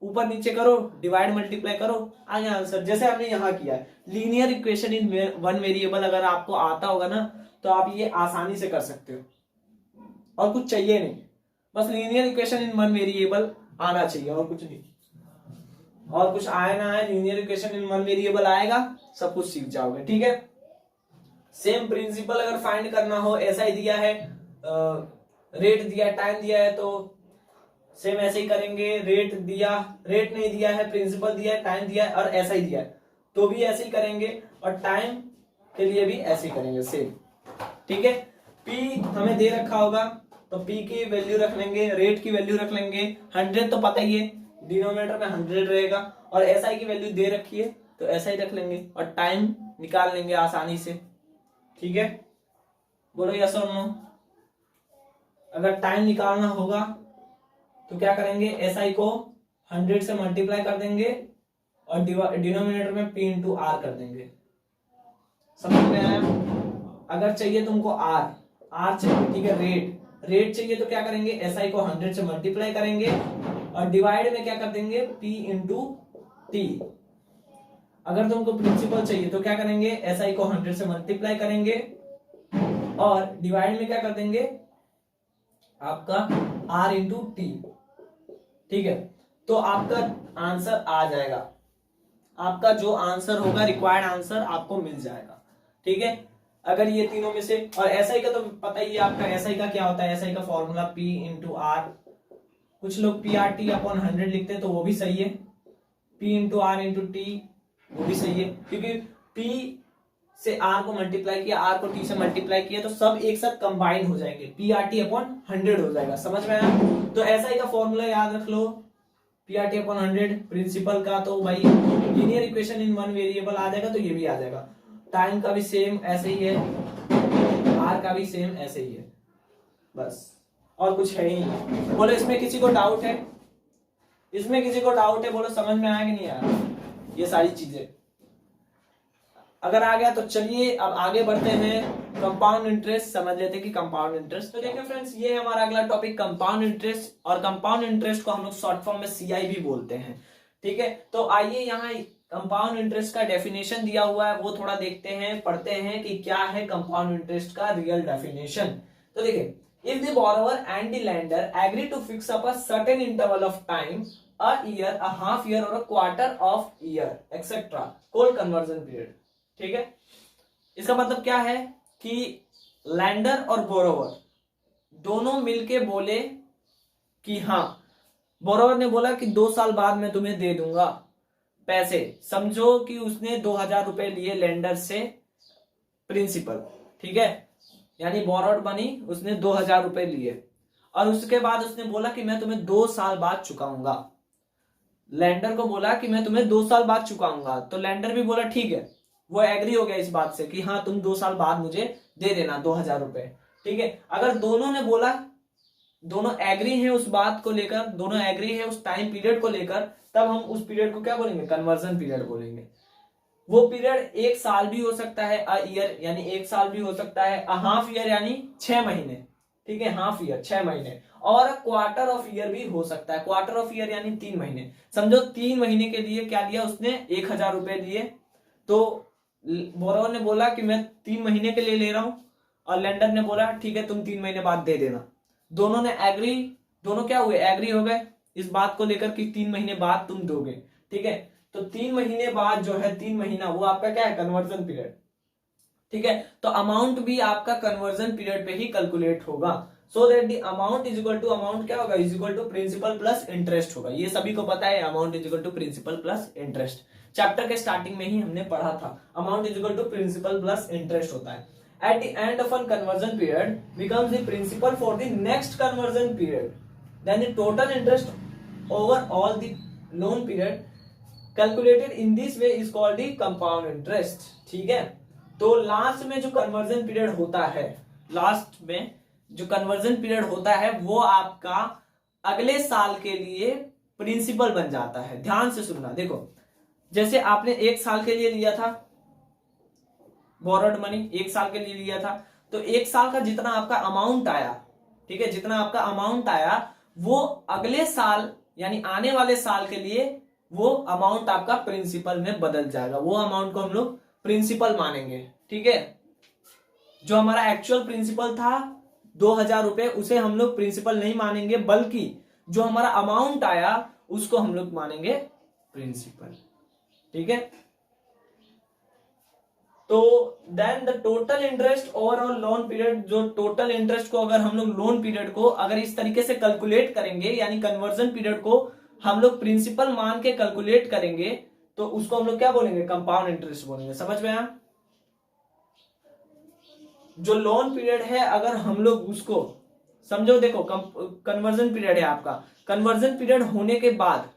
ऊपर नीचे करो, डिवाइड मल्टीप्लाई करो, आ गया आंसर। जैसे हमने यहाँ किया है linear equation in one variable, अगर आपको आता होगा ना तो आप ये आसानी से कर सकते हो, और कुछ चाहिए नहीं, बस linear equation in one variable आना चाहिए और कुछ नहीं। और कुछ आए ना आए, linear equation in one variable आएगा, सब कुछ सीख जाओगे। ठीक है, सेम प्रिंसिपल अगर फाइंड करना हो, ऐसा ही दिया है, रेट दिया, टाइम दिया है, तो सेम ऐसे ही करेंगे। रेट दिया, रेट नहीं दिया है, प्रिंसिपल दिया है, टाइम दिया है और ऐसा ही दिया है तो भी ऐसे ही करेंगे, और टाइम के लिए भी ऐसे ही करेंगे सेम। ठीक है, पी हमें दे रखा होगा तो पी की वैल्यू रख लेंगे, रेट की वैल्यू रख लेंगे, 100 तो पता ही है, डिनोमिनेटर में 100 रहेगा, और एसआई की वैल्यू दे रखी है तो ऐसा ही रख लेंगे, और टाइम निकाल लेंगे आसानी से। ठीक है, बोलो यस और नो। अगर टाइम निकालना होगा तो क्या करेंगे, एसआई को 100 से मल्टीप्लाई कर देंगे और डिनोमिनेटर में पी इंटू आर कर देंगे। समझ में आया? अगर चाहिए तुमको आर, आर चाहिए, ठीक है, रेट चाहिए तो क्या करेंगे, एसआई को 100 से मल्टीप्लाई करेंगे और डिवाइड में क्या कर देंगे, पी इंटू टी। अगर तुमको प्रिंसिपल चाहिए तो क्या करेंगे, एसआई को 100 से मल्टीप्लाई करेंगे और डिवाइड में क्या कर देंगे, आपका आर इंटू टी। ठीक है, तो आपका आंसर आ जाएगा, आपका जो आंसर होगा रिक्वायर्ड आंसर आपको मिल जाएगा। ठीक है, अगर ये तीनों में से, और एसआई का तो पता ही है आपका, एसआई का क्या होता है, एसआई का फॉर्मूला पी इंटू आर, कुछ लोग पी आर टी अपॉन 100 लिखते हैं तो वो भी सही है, P into R into T वो भी सही है, क्योंकि पी से आर को मल्टीप्लाई किया, आर को टी से मल्टीप्लाई किया तो सब एक साथ कंबाइन हो जाएंगे, पी आर टी अपॉन 100 हो जाएगा। समझ में आया? तो एसआई का फॉर्मूला याद रख लो, P R T upon 100। Principal का तो भाई linear equation in one variable आ जाएगा तो ये भी आ जाएगा। टाइम का भी सेम ऐसे ही है, आर का भी सेम ऐसे ही है, बस और कुछ है ही नहीं। बोलो इसमें किसी को डाउट है? इसमें किसी को डाउट है? बोलो समझ में आया कि नहीं आया ये सारी चीजें? अगर आ गया तो चलिए अब आगे बढ़ते हैं, कंपाउंड इंटरेस्ट समझ लेते हैं कि कंपाउंड इंटरेस्ट। तो देखिए फ्रेंड्स, ये है हमारा अगला टॉपिक कंपाउंड इंटरेस्ट, और कंपाउंड इंटरेस्ट को हम लोग शॉर्ट फॉर्म में सीआई भी बोलते हैं। ठीक है, तो आइए यहाँ कंपाउंड इंटरेस्ट का डेफिनेशन दिया हुआ है, वो थोड़ा देखते हैं, पढ़ते हैं कि क्या है कंपाउंड इंटरेस्ट का रियल डेफिनेशन। तो देखिए, if the borrower and the lender agree to fix up a certain interval of time, a year, a half year or a quarter of year etc, called conversion period। ठीक है, इसका मतलब क्या है कि lander और बोरोवर दोनों मिलके बोले कि हाँ, बोरोवर ने बोला कि 2 साल बाद मैं तुम्हें दे दूंगा पैसे। समझो कि उसने 2000 रुपए लिए लैंडर से प्रिंसिपल, ठीक है, यानी बोरोड मनी उसने 2000 रुपए लिए, और उसके बाद उसने बोला कि मैं तुम्हें 2 साल बाद चुकाऊंगा। लैंडर को बोला कि मैं तुम्हें 2 साल बाद चुकाऊंगा, तो लैंडर भी बोला ठीक है, वो एग्री हो गया इस बात से कि हाँ तुम 2 साल बाद मुझे दे देना 2000 रुपए। ठीक है, अगर दोनों ने बोला, दोनों एग्री हैं उस बात को लेकर, दोनों एग्री है उस टाइम पीरियड को लेकर, तब हम उस पीरियड को क्या बोलेंगे, कन्वर्जन पीरियड बोलेंगे। वो पीरियड 1 साल भी हो सकता है, अ ईयर यानी 1 साल भी हो सकता है, अ हाफ ईयर यानी 6 महीने, ठीक है, हाफ ईयर 6 महीने, और क्वार्टर ऑफ ईयर भी हो सकता है। क्वार्टर ऑफ ईयर यानी 3 महीने। समझो 3 महीने के लिए क्या लिया उसने, 1000 रुपए लिए, तो बोरोवर ने बोला कि मैं 3 महीने के लिए ले रहा हूं, और लेंडर ने बोला ठीक है तुम 3 महीने बाद दे देना। दोनों ने एग्री, दोनों क्या हुए, एग्री हो गए इस बात को लेकर कि 3 महीने बाद तुम दोगे। ठीक है, तो 3 महीने बाद जो है 3 महीना वो आपका क्या है, कन्वर्जन पीरियड। ठीक है, तो अमाउंट भी आपका कन्वर्जन पीरियड पे ही कैलकुलेट होगा। So that the amount is equal to, amount क्या होगा, is equal to principal plus interest होगा। ये सभी को पता है, amount is equal to principal plus interest, chapter के स्टार्टिंग में ही हमने पढ़ा था। Amount is equal to principal plus interest होता है। At the end of an conversion period becomes the principal for the next conversion period, then the total interest over all the loan period calculated in this way is called the compound interest. ठीक है, तो last में जो conversion period होता है, last में जो conversion period होता है वो आपका अगले साल के लिए प्रिंसिपल बन जाता है। ध्यान से सुनना, देखो जैसे आपने 1 साल के लिए लिया था बोरोड मनी, 1 साल के लिए लिया था, तो 1 साल का जितना आपका अमाउंट आया, ठीक है, जितना आपका अमाउंट आया वो अगले साल यानी आने वाले साल के लिए वो अमाउंट आपका प्रिंसिपल में बदल जाएगा, वो अमाउंट को हम लोग प्रिंसिपल मानेंगे। ठीक है, जो हमारा एक्चुअल प्रिंसिपल था 2,000 रुपए, उसे हम लोग प्रिंसिपल नहीं मानेंगे, बल्कि जो हमारा अमाउंट आया उसको हम लोग मानेंगे प्रिंसिपल। ठीक है, तो then the total interest overall loan period, जो टोटल इंटरेस्ट को अगर हम लोग लोन पीरियड को अगर इस तरीके से कैलकुलेट करेंगे, यानी कन्वर्जन पीरियड को हम लोग प्रिंसिपल मान के कैलकुलेट करेंगे, तो उसको हम लोग क्या बोलेंगे, कंपाउंड इंटरेस्ट बोलेंगे। समझ में आया? जो लोन पीरियड है अगर हम लोग उसको समझो, देखो कन्वर्जन पीरियड है आपका, कन्वर्जन पीरियड होने के बाद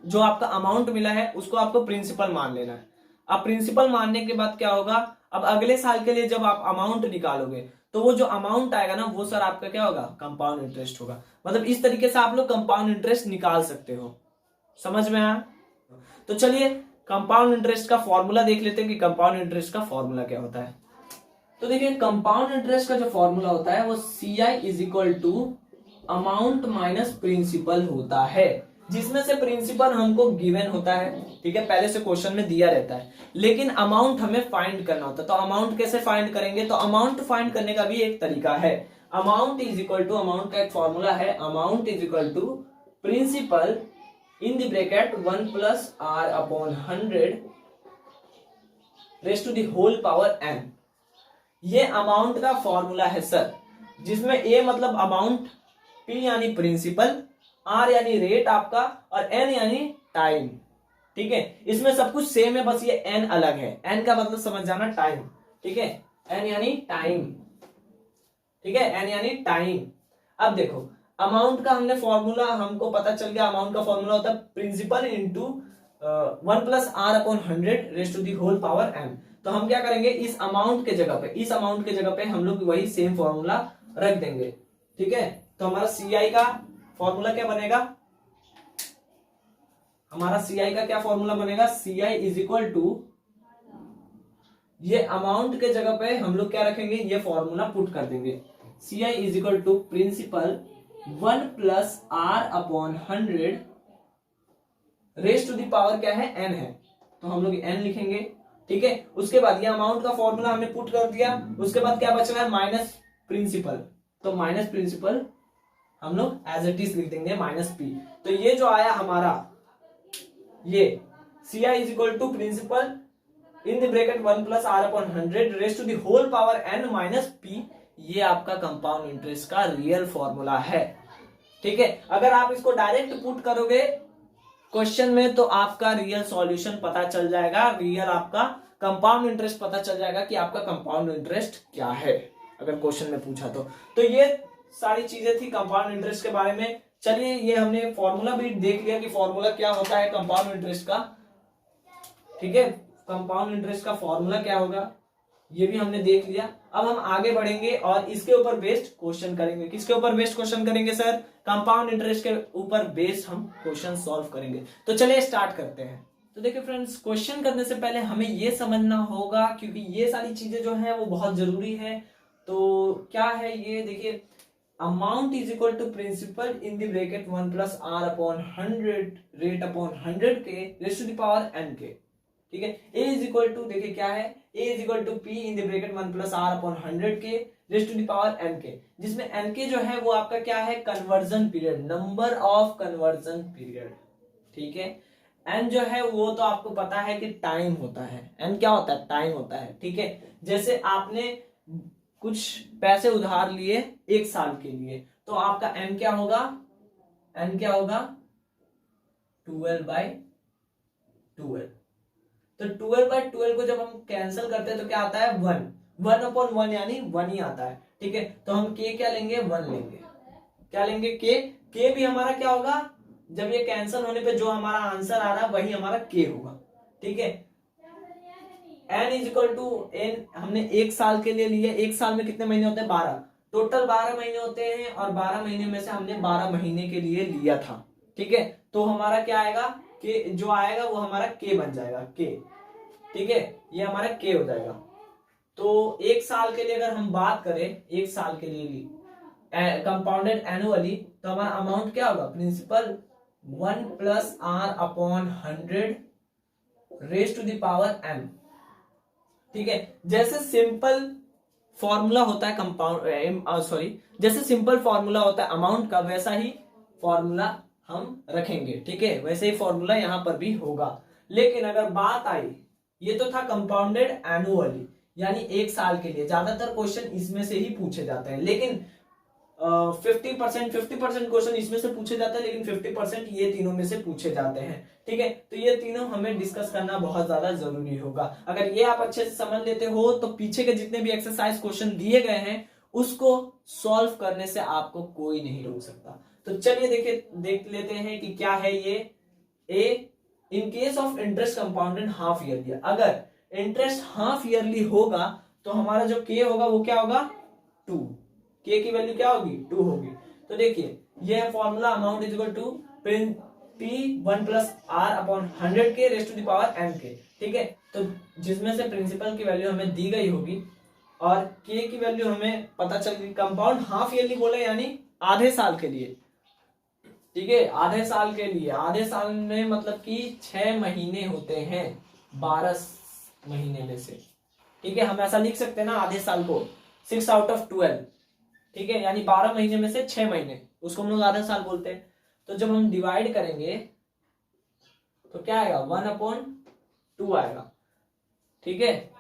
जो आपका अमाउंट मिला है उसको आपको प्रिंसिपल मान लेना है। अब प्रिंसिपल मानने के बाद क्या होगा, अब अगले साल के लिए जब आप अमाउंट निकालोगे तो वो जो अमाउंट आएगा ना वो सर आपका क्या होगा, कंपाउंड इंटरेस्ट होगा। मतलब इस तरीके से आप लोग कंपाउंड इंटरेस्ट निकाल सकते हो। समझ में आया? तो चलिए कंपाउंड इंटरेस्ट का फॉर्मूला देख लेते हैं कि कंपाउंड इंटरेस्ट का फॉर्मूला क्या होता है। तो देखिए कंपाउंड इंटरेस्ट का जो फॉर्मूला होता है वो CI is equal to amount minus principal होता है, जिसमें से प्रिंसिपल हमको गिवन होता है। ठीक है, पहले से क्वेश्चन में दिया रहता है, लेकिन अमाउंट हमें फाइंड करना होता है। तो अमाउंट कैसे फाइंड करेंगे, तो अमाउंट फाइंड करने का भी एक तरीका है। Amount is equal to, amount का एक फॉर्मूला है, amount is equal to principal in the bracket 1 plus R upon 100 raise to the whole power n। ये अमाउंट का फॉर्मूला है सर, जिसमें A मतलब अमाउंट, P यानी प्रिंसिपल, R यानी रेट आपका, और N यानी टाइम। ठीक है, इसमें सब कुछ सेम है, बस ये N अलग है। N का मतलब समझ जाना टाइम। ठीक है, N यानी टाइम। ठीक है, N यानी टाइम। अब देखो अमाउंट का हमने फॉर्मूला हमको पता चल गया, अमाउंट का फॉर्मूला होता है principal into 1 plus R upon 100 raise to the whole power n। तो हम क्या करेंगे, इस अमाउंट के जगह पे, इस अमाउंट के जगह पे हम लोग वही सेम फॉर्मूला रख देंगे। ठीक है, तो हमारा CI का फॉर्मूला क्या बनेगा, हमारा CI का क्या फॉर्मूला बनेगा, CI इज इक्वल टू, ये अमाउंट के जगह पे हम लोग क्या रखेंगे, ये फॉर्मूला पुट कर देंगे। CI is equal to principal 1 plus R upon 100 raise to the power क्या है, n है, तो हम लोग n लिखेंगे। ठीक है, उसके बाद ये अमाउंट का फॉर्मूला हमने पुट कर दिया, उसके बाद क्या बच रहा है, माइनस प्रिंसिपल, तो माइनस प्रिंसिपल हम लोग एज इट इज लिख देंगे माइनस P। तो ये जो आया हमारा, ये CI is equal to principal in the bracket 1 plus R upon 100 raise to the whole power n minus P, ये आपका कंपाउंड इंटरेस्ट का रियल फॉर्मूला है। ठीक है, अगर आप इसको डायरेक्ट पुट करोगे क्वेश्चन में तो आपका रियल सॉल्यूशन पता चल जाएगा, रियल आपका कंपाउंड इंटरेस्ट पता चल जाएगा कि आपका कंपाउंड इंटरेस्ट क्या है, अगर क्वेश्चन में पूछा तो ये सारी चीजें थी कंपाउंड इंटरेस्ट के बारे में। चलिए ये हमने फॉर्मूला भी देख लिया कि फॉर्मूला क्या होता है कंपाउंड इंटरेस्ट का। ठीक है, कंपाउंड इंटरेस्ट का फॉर्मूला क्या होगा ये भी हमने देख लिया। अब हम आगे बढ़ेंगे और इसके ऊपर बेस्ड क्वेश्चन करेंगे। किसके ऊपर बेस्ड क्वेश्चन करेंगे सर, कंपाउंड इंटरेस्ट के ऊपर बेस्ड हम क्वेश्चन सॉल्व करेंगे। तो चलिए स्टार्ट करते हैं। तो देखिए फ्रेंड्स, क्वेश्चन करने से पहले हमें ये समझना होगा, क्योंकि ये सारी चीजें जो है वो बहुत जरूरी है। तो क्या है ये, देखिए amount is equal to principal in the bracket 1 plus R upon 100 rate upon 100 के raise to the power n के। ठीक है, A इज इक्वल टू, देखिए क्या है, A is equal to P in the bracket 1 plus R upon 100 के raise to the power n के, जिसमें n के जो है वो आपका क्या है, conversion period, number of conversion period. ठीक है, n जो है वो तो आपको पता है कि टाइम होता है, n क्या होता है, टाइम होता है। ठीक है, जैसे आपने कुछ पैसे उधार लिए 1 साल के लिए, तो आपका n क्या होगा, n क्या होगा 12/12। तो 12/12 को जब हम कैंसिल करते हैं तो क्या आता है, 1 अपॉन 1 यानी 1 ही आता है। ठीक है, तो हम k क्या लेंगे, 1 लेंगे। क्या लेंगे, k भी हमारा क्या होगा, जब ये कैंसिल होने पे जो हमारा आंसर आ रहा है वही हमारा k होगा। ठीक है, n is equal to n हमने 1 साल के लिए लिए, 1 साल में कितने महीने होते हैं, 12, टोटल 12 महीने होते हैं, और 12 महीने में से हमने 12 महीने के लिए लिया था। ठीक है, तो हमारा क्या आएगा, के जो आएगा वो हमारा k बन जाएगा, k। ठीक है, ये हमारा k हो जाएगा। तो 1 साल के लिए अगर हम बात करें, 1 साल के लिए ली कंपाउंडेड एनुअली, तो हमारा अमाउंट क्या होगा, principal 1+r/100 raise to the power m। ठीक है, जैसे सिंपल फॉर्मूला होता है जैसे सिंपल फॉर्मूला होता है अमाउंट का, वैसा ही फॉर्मूला हम रखेंगे। ठीक है, वैसे ही फॉर्मूला यहां पर भी होगा। लेकिन अगर बात आई, ये तो था कंपाउंडेड एनुअली यानी एक साल के लिए, ज्यादातर क्वेश्चन इसमें से ही पूछे जाते हैं, लेकिन 50% क्वेश्चन इसमें से पूछे जाते हैं, लेकिन 50% ये तीनों में से पूछे जाते हैं। ठीक है, तो ये तीनों हमें डिस्कस करना बहुत ज्यादा जरूरी होगा। अगर ये आप अच्छे से समझ लेते हो तो पीछे के जितने भी एक्सरसाइज क्वेश्चन दिए गए हैं उसको सॉल्व करने से आपको कोई नहीं रोक सकता। तो चलिए देख लेते हैं कि क्या है ये। A, in case of interest compounded half yearly, अगर इंटरेस्ट हाफ ईयरली होगा तो हमारा जो के होगा वो क्या होगा, 2। के की वैल्यू क्या होगी, 2 होगी। तो देखिए ये है formula, amount is equal to P1+R/100 के raise to the power m के। ठीक है, तो जिसमें से प्रिंसिपल की वैल्यू हमें दी गई होगी और के की वैल्यू हमें पता चल गई। कंपाउंड हाफ ईयरली बोले यानी आधे साल के लिए। ठीक है, आधे साल के लिए, आधे साल में मतलब कि 6 महीने होते हैं 12 महीने में से। ठीक है, हम ऐसा लिख सकते हैं ना आधे साल को 6/12। ठीक है, यानी 12 महीने में से 6 महीने, उसको हम लोग आधा साल बोलते हैं। तो जब हम डिवाइड करेंगे तो क्या आएगा, 1/2 आएगा। ठीक है,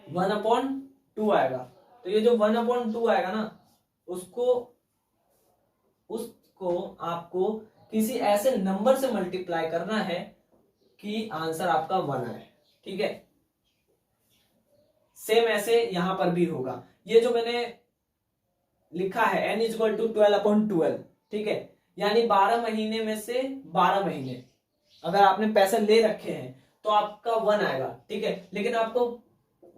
1/2 आएगा। तो ये जो 1/2 आएगा ना, उसको आपको किसी ऐसे नंबर से मल्टीप्लाई करना है कि आंसर आपका 1 आए। ठीक है, सेम ऐसे यहां पर भी होगा। ये जो मैंने लिखा है n = 12/12, ठीक है, यानी 12 महीने में से 12 महीने अगर आपने पैसे ले रखे हैं तो आपका 1 आएगा। ठीक है, लेकिन आपको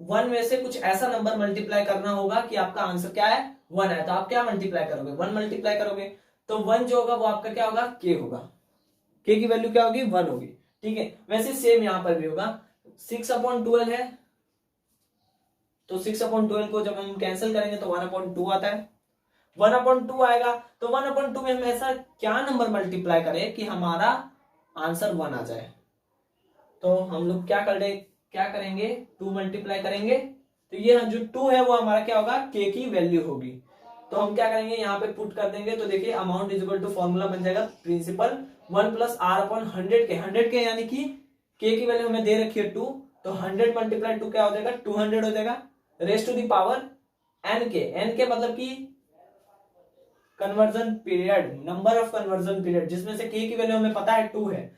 1 में से कुछ ऐसा नंबर मल्टीप्लाई करना होगा कि आपका आंसर क्या है, 1 है। तो आप क्या मल्टीप्लाई करोगे, 1 मल्टीप्लाई करोगे, तो 1 जो होगा वो आपका क्या होगा, k होगा। k की वैल्यू क्या होगी, 1 होगी। ठीक है, वैसे सेम यहां पर भी होगा। 6/12 है, तो 6/12 को जब हम कैंसिल करेंगे तो 1/2 आता है। 1/2 आएगा, तो 1/2 में हम ऐसा क्या नंबर मल्टीप्लाई करें कि हमारा आंसर 1 आ जाए। तो हम लोग क्या करेंगे, 2 मल्टीप्लाई करेंगे, तो ये जो 2 है वो हमारा क्या होगा, k की वैल्यू होगी। तो हम क्या करेंगे, यहाँ पे पुट कर देंगे। तो देखिए amount is equal to formula बन जाएगा प्रिंसिपल 1+R/100 के, 100 के यानी कि k की वैल्यू हमें दे रखी है 2, तो 100 × 2 क्या हो जाएगा, 200 हो जाएगा, raise to the power n के मतलब कि conversion period, number of conversion period, जिसमें से k की वैल्यू हमें पता है 2 है,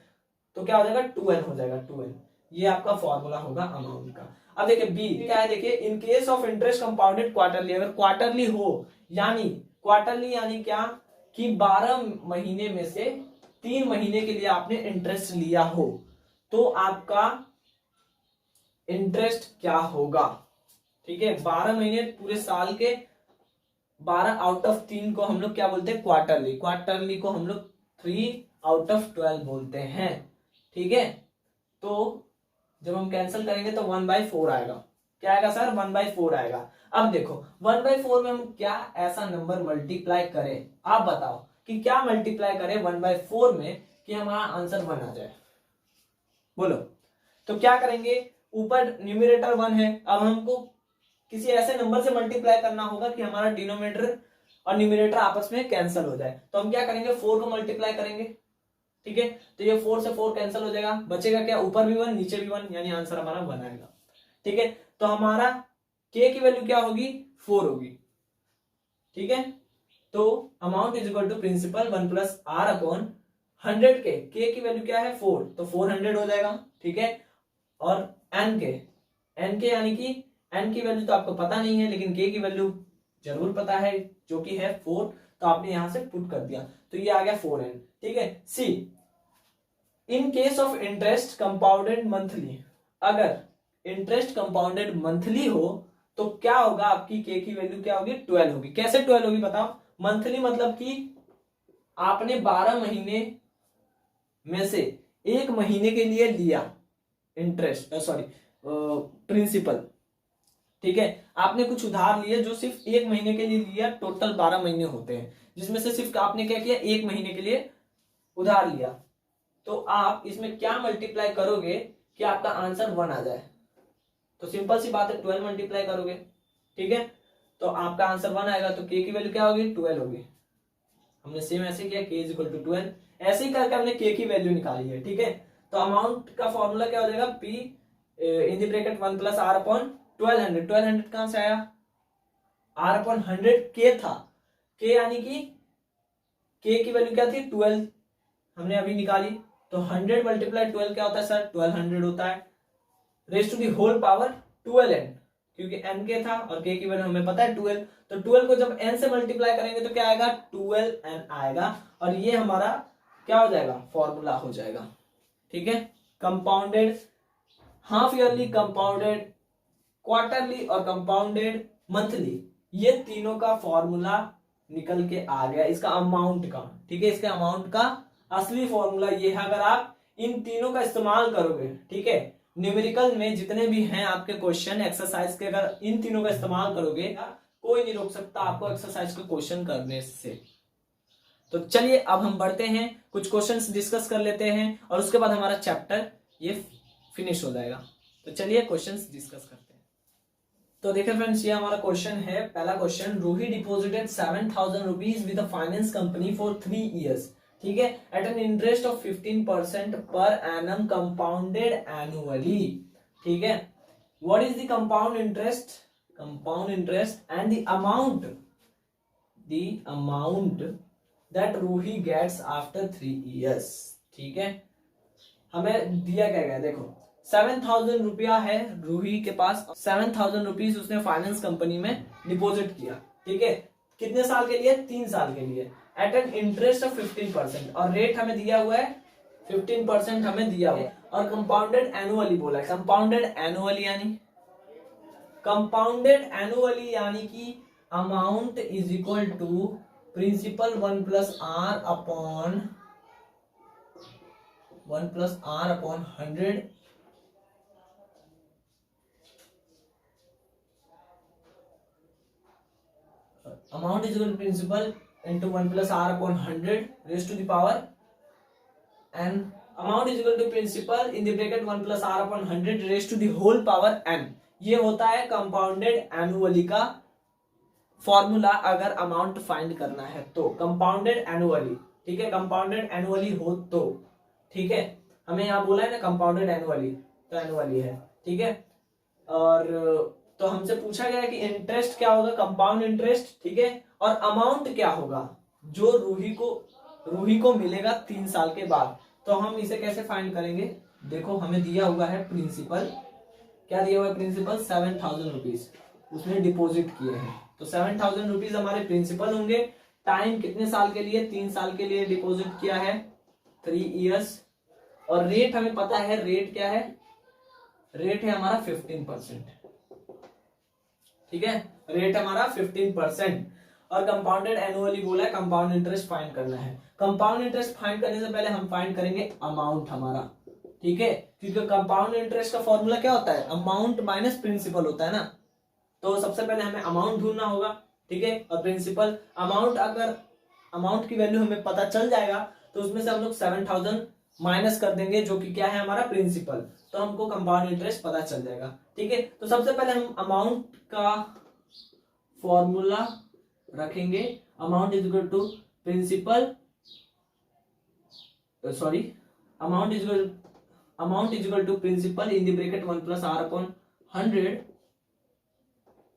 तो क्या हो जाएगा, 2n हो जाएगा, 2n। ये आपका फॉर्मूला होगा अमाउंट का। अब देखिए बी क्या है, देखिए इन case of interest compounded quarterly, अगर क्वार्टरली हो यानी क्वार्टरली यानी क्या कि 12 महीने में से 3 महीने के लिए आपने इंटरेस्ट लिया हो, तो आपका इंटरेस्ट क्या होगा। ठीक है, 12 महीने पूरे साल के 12/3 को हम लोग क्या बोलते हैं, क्वार्टरली। क्वार्टरली को हम लोग 3/12 बोलते हैं। ठीक है, तो जब हम कैंसिल करेंगे तो 1/4 आएगा। क्या आएगा सर, 1/4 आएगा। अब देखो 1/4 में हम क्या ऐसा नंबर मल्टीप्लाई करें, आप बताओ कि क्या मल्टीप्लाई करें 1/4 में कि हमारा आंसर 1 आ जाए, बोलो। तो क्या करेंगे, ऊपर न्यूमरेटर 1 है, अब हमको किसी ऐसे नंबर से मल्टीप्लाई करना होगा कि हमारा डिनोमिनेटर और न्यूमरेटर आपस में कैंसिल हो जाए। तो हम क्या करेंगे, 4 को मल्टीप्लाई करेंगे। ठीक है, तो ये 4 से 4 कैंसिल हो जाएगा, बचेगा क्या, ऊपर भी 1 नीचे भी 1, यानी आंसर हमारा 1 आएगा। ठीक है, तो हमारा k की वैल्यू क्या होगी, 4 होगी। ठीक है, तो amount is equal to principal 1+R/100 के, k की वैल्यू क्या है, 4, तो 400 हो जाएगा। ठीक है, और n के यानी कि n की वैल्यू तो आपको पता नहीं है, लेकिन k की वैल्यू जरूर पता है जो कि है 4, तो आपने यहां से पुट कर दिया, तो ये आ गया 4n। ठीक है, C in case of interest compounded monthly, अगर इंटरेस्ट कंपाउंडेड मंथली हो तो क्या होगा, आपकी k की वैल्यू क्या होगी, 12 होगी। कैसे 12 होगी बताओ, मंथली मतलब कि आपने 12 महीने में से 1 महीने के लिए लिया इंटरेस्ट, सॉरी प्रिंसिपल। ठीक है। आपने कुछ उधार लिए जो सिर्फ 1 महीने के लिए लिया, टोटल 12 महीने होते हैं, जिसमें से सिर्फ आपने क्या किया, 1 महीने के लिए उधार लिया। तो आप इसमें क्या मल्टीप्लाई करोगे कि आपका आंसर 1 आ जाए। तो सिंपल सी बात है, 12 मल्टीप्लाई करोगे, ठीक है, तो आपका आंसर 1 आएगा। तो के की वैल्यू क्या होगी, 12 होगी। हमने सेम ऐसे किया, के इज इक्वल टू 12, ऐसे ही करके हमने के की वैल्यू निकाली है, ठीक है। तो अमाउंट का फॉर्मूला क्या हो जाएगा, P in the bracket 1 plus R upon 1200। 1200 कहां से आया, आर अपॉन 100 के था, के यानी कि के की वैल्यू क्या थी, 12 हमने अभी निकाली। तो 100 मल्टीप्लाई 12 क्या होता है सर, 1200 होता है। Raise to the whole power 12n, क्योंकि n के था और k की वैल्यू हमें पता है 12। तो 12 को जब n से मल्टीप्लाई करेंगे तो क्या आएगा, 12n आएगा, और ये हमारा क्या हो जाएगा, फॉर्मूला हो जाएगा, ठीक है। Compounded, half yearly, compounded quarterly और कंपाउंडेड मंथली, ये तीनों का फॉर्मूला निकल के आ गया, इसका अमाउंट का, ठीक है। इसके अमाउंट का असली फॉर्मूला ये है। अगर आप इन तीनों का इस्तेमाल करोगे, ठीक है, न्यूमेरिकल में जितने भी हैं आपके क्वेश्चन एक्सरसाइज के, अगर इन तीनों का इस्तेमाल करोगे, कोई नहीं रोक सकता आपको एक्सरसाइज के क्वेश्चन करने से। तो चलिए अब हम बढ़ते हैं, कुछ क्वेश्चंस डिस्कस कर लेते हैं और उसके बाद हमारा चैप्टर ये फिनिश हो जाएगा। तो चलिए क्वेश्चंस डिस्कस करते हैं। तो देखिए फ्रेंड्स, ये हमारा क्वेश्चन है। पहला question, Roohi deposited 7000 rupees with a finance company for 3 years, ठीक है, eight an interest of 15% per annum compounded annually, ठीक है। What is the compound interest, compound interest and the amount that Roohi gets after 3 years, ठीक है। हमें दिया क्या गया, देखो 7000 रुपया है रूही के पास, 7000 रुपीज उसने फाइनेंस कंपनी में डिपॉजिट किया, ठीक है, कितने साल के लिए, 3 साल के लिए, एट एन इंटरेस्ट ऑफ 15%, और रेट हमें दिया हुआ है 15% हमें दिया हुआ है, और कंपाउंडेड एनुअली बोला है। कंपाउंडेड एनुअली यानी कि amount is equal to principal 1 plus R upon 100, amount is equal to principal into 1 plus r upon 100 raised to the power, and amount is equal to principal in the bracket 1 plus r upon 100 raised to the whole power n। ये होता है compounded annually का formula अगर amount find करना है तो। Compounded annually, ठीक है, कंपाउंडेड एनुअली हो तो, ठीक है, हमें यहाँ बोला है ना कंपाउंडेड एनुअली, तो एनुअली है, ठीक है। और तो हमसे पूछा गया है कि इंटरेस्ट क्या होगा, कंपाउंड इंटरेस्ट, ठीक है, और अमाउंट क्या होगा जो रूही को मिलेगा 3 साल के बाद। तो हम इसे कैसे फाइंड करेंगे, देखो हमें दिया हुआ है प्रिंसिपल, क्या दिया हुआ है प्रिंसिपल, 7000 रुपीज उसने डिपॉजिट किए हैं। तो 7000 रुपीज हमारे प्रिंसिपल होंगे, टाइम कितने साल के लिए, 3 साल के लिए डिपॉजिट किया है, 3 years, और रेट हमें पता है, रेट क्या है, रेट है हमारा 15%, ठीक है, रेट हमारा 15%, और कंपाउंडेड एनुअली बोला है, कंपाउंड इंटरेस्ट फाइंड करना है। कंपाउंड इंटरेस्ट फाइंड करने से पहले हम फाइंड करेंगे अमाउंट हमारा, ठीक है, क्योंकि कंपाउंड इंटरेस्ट का फॉर्मूला क्या होता है, अमाउंट माइनस प्रिंसिपल होता है ना। तो सबसे पहले हमें अमाउंट ढूंढना होगा, ठीक है, और प्रिंसिपल, अमाउंट, अगर अमाउंट की वैल्यू हमें पता चल जाएगा तो उसमें से हम लोग 7000 माइनस कर देंगे, जो कि क्या है हमारा प्रिंसिपल, तो हमको कंपाउंड इंटरेस्ट पता चल जाएगा, ठीक है। तो सबसे पहले हम अमाउंट का फॉर्मूला रखेंगे, amount is equal to principal, sorry, amount is equal to principal in the bracket 1 plus R upon 100,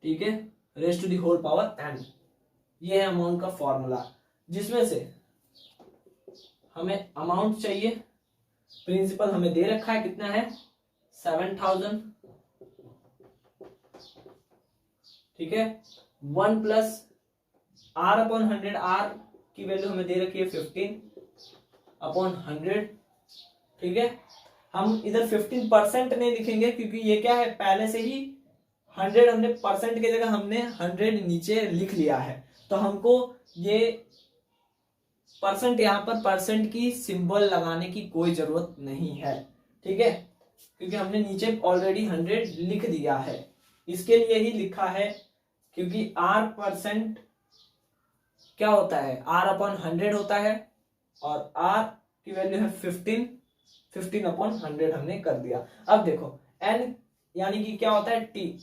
ठीक है, raise to the whole power n। ये है अमाउंट का फॉर्मूला, जिसमें से हमें अमाउंट चाहिए, प्रिंसिपल हमें दे रखा है, कितना है 7000, ठीक है, 1 प्लस आर अपॉन 100, आर की वैल्यू हमें दे रखी है 15 अपॉन 100, ठीक है। हम इधर 15% नहीं लिखेंगे क्योंकि ये क्या है, पहले से ही 100 हमने परसेंट की जगह हमने 100 नीचे लिख लिया है, तो हमको ये परसेंट, यहाँ पर परसेंट की सिंबल लगाने की कोई जरूरत नहीं है, ठीक है, क्योंकि हमने नीचे ऑलरेडी 100 लिख दिया है, इसके लिए ही लिखा है, क्योंकि आर परसेंट क्या होता है, आर अपॉन 100 होता है, और आर की वैल्यू है 15 अपॉन 100 हमने कर दिया। अब देखो एन यानी कि क्या होता है, टी,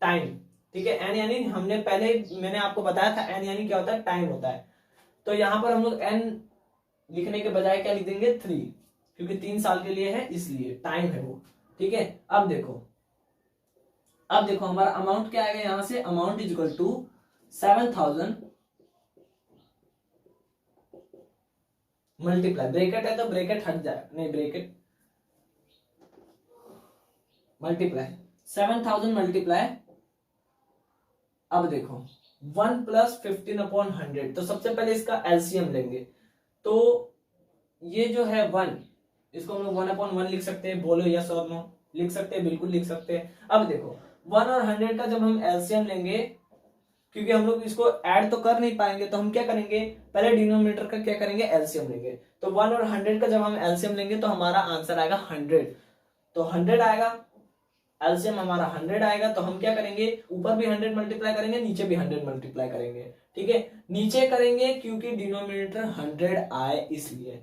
टाइम, ठीक है। एन यानी हमने पहले मैंने आपको बताया था, एन यानी क्या होता है, टाइम होता है। तो यहां पर हम लोग एन लिखने के बजाय क्या लिख देंगे, 3, क्योंकि 3 साल के लिए है इसलिए टाइम है वो, ठीक है। अब देखो हमारा अमाउंट क्या आएगा, यहां से amount is equal to 7,000 multiply, bracket है तो ब्रेकेट हट जाए, नहीं ब्रेकेट, मल्टीप्लाई 7,000 मल्टीप्लाई। अब देखो 1 प्लस 15 अपॉन 100, तो सबसे पहले इसका एलसीएम लेंगे। तो ये जो है 1, इसको हम लोग 1 अपॉन 1 लिख सकते हैं, बोलो यस और नो, लिख सकते हैं, बिल्कुल लिख सकते हैं। अब देखो 1 और 100 का जब हम एलसीएम लेंगे, क्योंकि हम लोग इसको ऐड तो कर नहीं पाएंगे, तो हम क्या करेंगे, पहले डिनोमिनेटर का क्या करेंगे, एलसीएम लेंगे। तो 1 और 100 का जब हम एलसीएम लेंगे तो हमारा आंसर आएगा 100, तो 100 आएगा, एलसीएम हमारा 100 आएगा। तो हम क्या करेंगे, ऊपर भी 100 मल्टीप्लाई करेंगे, नीचे भी 100 मल्टीप्लाई करेंगे, ठीक है। नीचे करेंगे क्योंकि डिनोमिनेटर 100 आए इसलिए,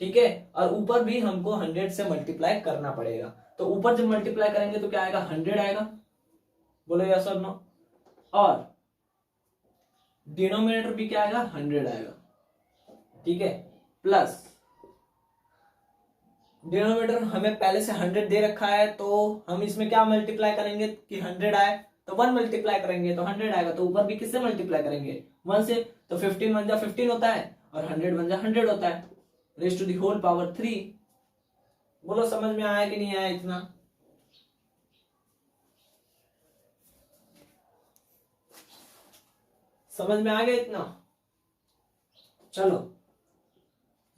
ठीक है, और ऊपर भी हमको 100 से मल्टीप्लाई करना पड़ेगा। तो ऊपर जब मल्टीप्लाई करेंगे तो क्या आएगा, 100 आएगा, बोलो यस और नो। और डिनोमिनेटर भी क्या आएगा, 100 आएगा, ठीक है। प्लस डिनोमिनेटर हमें पहले से 100 दे रखा है, तो हम इसमें क्या मल्टीप्लाई करेंगे कि 100 आए, तो 1 मल्टीप्लाई करेंगे तो 100 आएगा। तो ऊपर भी किससे मल्टीप्लाई करेंगे, 1 से, तो 15 1 जा 15 होता है, और 100 1 जा 100 होता है, raise to the whole power 3। बोलो समझ में आया कि नहीं आया इतना, समझ में आ गया इतना। चलो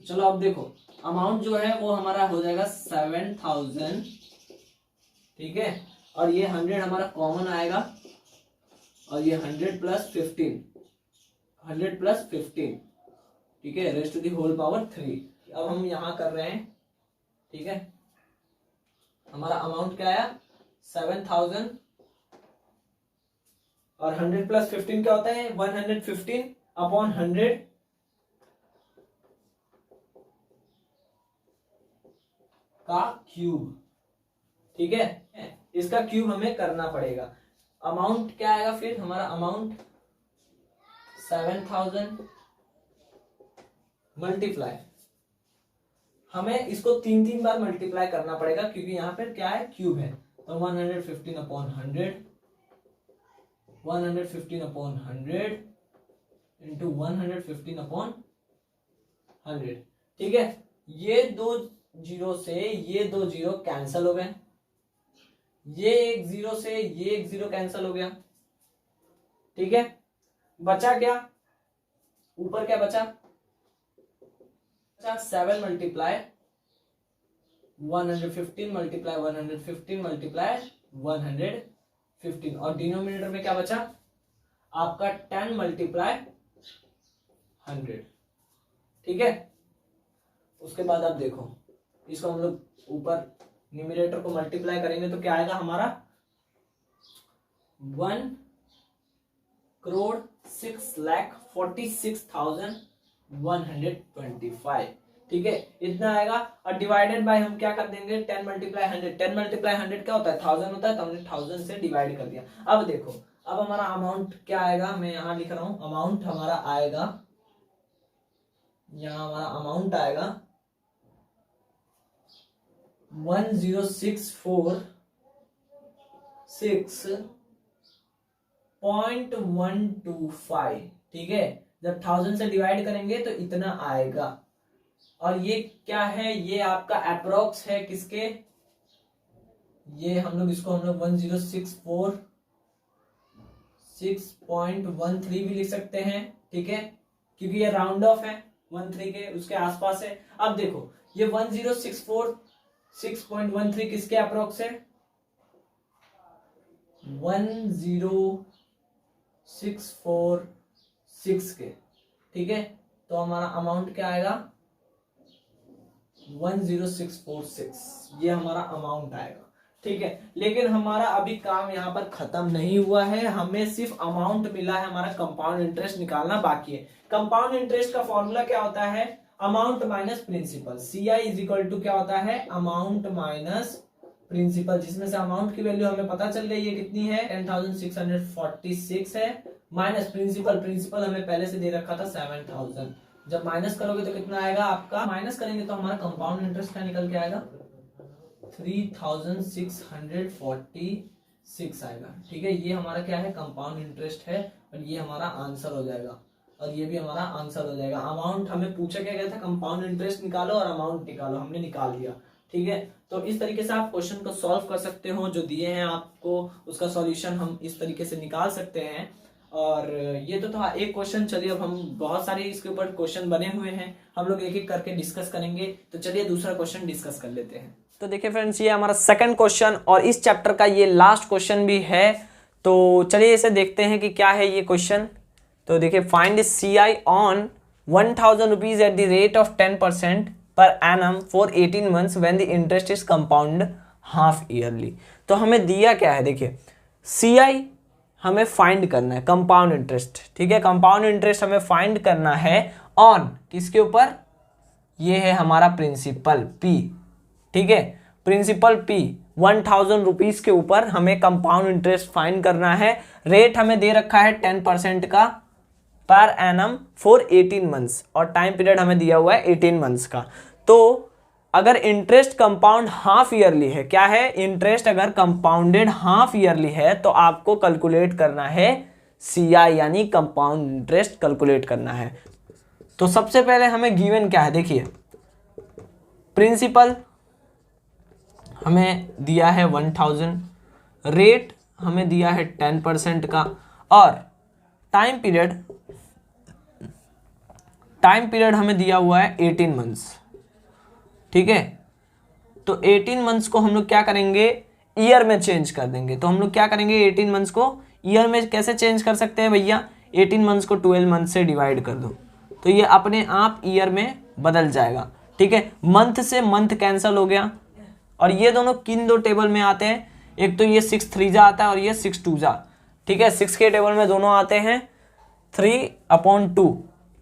चलो अब देखो अमाउंट जो है वो हमारा हो जाएगा 7,000, ठीक है, और ये 100 हमारा कॉमन आएगा, और ये 100 प्लस 15, 100 प्लस 15, ठीक है, raise to the whole power 3। अब हम यहां कर रहे हैं, ठीक है, हमारा अमाउंट क्या आया, 7,000, और 100 प्लस 15 क्या होता है, 115 अपॉन 100 का क्यूब, ठीक है, इसका क्यूब हमें करना पड़ेगा। अमाउंट क्या आएगा फिर, हमारा अमाउंट 7,000 मल्टीप्लाई, हमें इसको 3 बार मल्टीप्लाई करना पड़ेगा, क्योंकि यहां पर क्या है, क्यूब है। तो 115 अपॉन 100, 115 अपॉन 100 इंटू 115 अपॉन 100, ठीक है। ये 2 जीरो से ये 2 जीरो कैंसल हो गए, ये 1 जीरो से ये 1 जीरो कैंसल हो गया, ठीक है। बचा क्या, ऊपर क्या बचा, 7 मल्टीप्लाई 115 मल्टीप्लाई 115 मल्टीप्लाई 115, और डिनोमिनेटर में क्या बचा आपका 10 मल्टीप्लाई 100, ठीक है। उसके बाद आप देखो इसको हम लोग ऊपर न्यूमरेटर को मल्टीप्लाई करेंगे तो क्या आएगा हमारा 1,46,46,125, ठीक है, इतना आएगा। और डिवाइडेड बाय हम क्या कर देंगे, 10 मल्टीप्लाई 100, 10 मल्टीप्लाई 100 क्या होता है, 1000 होता है, तो हमने 1000 से डिवाइड कर दिया। अब देखो अब हमारा अमाउंट क्या आएगा, मैं यहां लिख रहा हूं, अमाउंट हमारा आएगा, यहां हमारा अमाउंट आएगा 1066.125, ठीक है। जब 1000 से डिवाइड करेंगे तो इतना आएगा। और ये क्या है, ये आपका अप्रोक्स है किसके, ये हम लोग 1064.613 भी लिख सकते हैं, ठीक है, क्योंकि ये राउंड ऑफ है 13 के उसके आसपास है। अब देखो ये 1064.613 किसके अप्रोक्स है, 10646 के, ठीक है। तो हमारा अमाउंट क्या आएगा 10646, ये हमारा अमाउंट आएगा, ठीक है, लेकिन हमारा अभी काम यहाँ पर खत्म नहीं हुआ है, हमें सिर्फ अमाउंट मिला है, हमारा कंपाउंड इंटरेस्ट निकालना बाकी है। कंपाउंड इंटरेस्ट का फॉर्मूला क्या होता है? Amount minus principal. CI is equal to क्या होता है? अमाउंट माइनस प्रिंसिपल, जिसमें से अमाउंट की वैल्यू हमें पता चल गई है कितनी है, 10,646 है, माइनस प्रिंसिपल, प्रिंसिपल हमें पहले से दे रखा था 7,000। जब माइनस करोगे तो कितना आएगा आपका? माइनस करेंगे तो हमारा कंपाउंड इंटरेस्ट क्या निकल के आएगा? 3,646 आएगा। ठीक है, ये हमारा क्या है? कंपाउंड इंटरेस्ट है, और ये हमारा आंसर हो जाएगा, और ये भी हमारा आंसर हो जाएगा। अमाउंट हमें पूछा क्या गया था? कंपाउंड इंटरेस्ट निकालो और अमाउंट निकालो, हमने निकाल दिया। ठीक है, तो इस तरीके से आप क्वेश्चन को सॉल्व कर सकते हो, जो दिए हैं आपको उसका सॉल्यूशन हम इस तरीके से निकाल सकते हैं। और ये तो था एक क्वेश्चन। चलिए अब हम बहुत सारे इसके ऊपर क्वेश्चन बने हुए हैं, हम लोग एक एक करके डिस्कस करेंगे। तो चलिए दूसरा क्वेश्चन डिस्कस कर लेते हैं। तो देखिए फ्रेंड्स, ये हमारा सेकंड क्वेश्चन और इस चैप्टर का ये लास्ट क्वेश्चन भी है। तो चलिए इसे देखते हैं कि क्या है ये क्वेश्चन। तो देखिए, find CI on 1,000 rupees at the rate of 10% per annum for 18 months when the interest is compound half yearly. तो हमें दिया क्या है? देखिए, CI हमें फाइंड करना है, कंपाउंड इंटरेस्ट। ठीक है, कंपाउंड इंटरेस्ट हमें फाइंड करना है ऑन किसके ऊपर? ये है हमारा प्रिंसिपल P। ठीक है, प्रिंसिपल P 1,000 रुपीज के ऊपर हमें कंपाउंड इंटरेस्ट फाइंड करना है। रेट हमें दे रखा है 10% का पर एनम फॉर 18 मंथ्स, और टाइम पीरियड हमें दिया हुआ है 18 मंथ्स का। तो अगर इंटरेस्ट कंपाउंड हाफ ईयरली है, क्या है? इंटरेस्ट अगर कंपाउंडेड हाफ ईयरली है तो आपको कैलकुलेट करना है CI, यानी कंपाउंड इंटरेस्ट कैलकुलेट करना है। तो सबसे पहले हमें गिवन क्या है? देखिए, प्रिंसिपल हमें दिया है 1,000, रेट हमें दिया है 10% का, और टाइम पीरियड हमें दिया हुआ है 18 मंथ्स। ठीक है, तो 18 मंथ्स को हम लोग क्या करेंगे? ईयर में चेंज कर देंगे। तो हम लोग क्या करेंगे? 18 मंथ्स को ईयर में कैसे चेंज कर सकते हैं भैया? 18 मंथ्स को 12 मंथ से डिवाइड कर दो, तो ये अपने आप ईयर में बदल जाएगा। ठीक है, मंथ से मंथ कैंसिल हो गया, और ये दोनों किन दो टेबल में आते हैं? एक तो ये 6 3 जा आता है, और ये 6 2 जा। ठीक है, 6 के टेबल में दोनों आते हैं 3/2,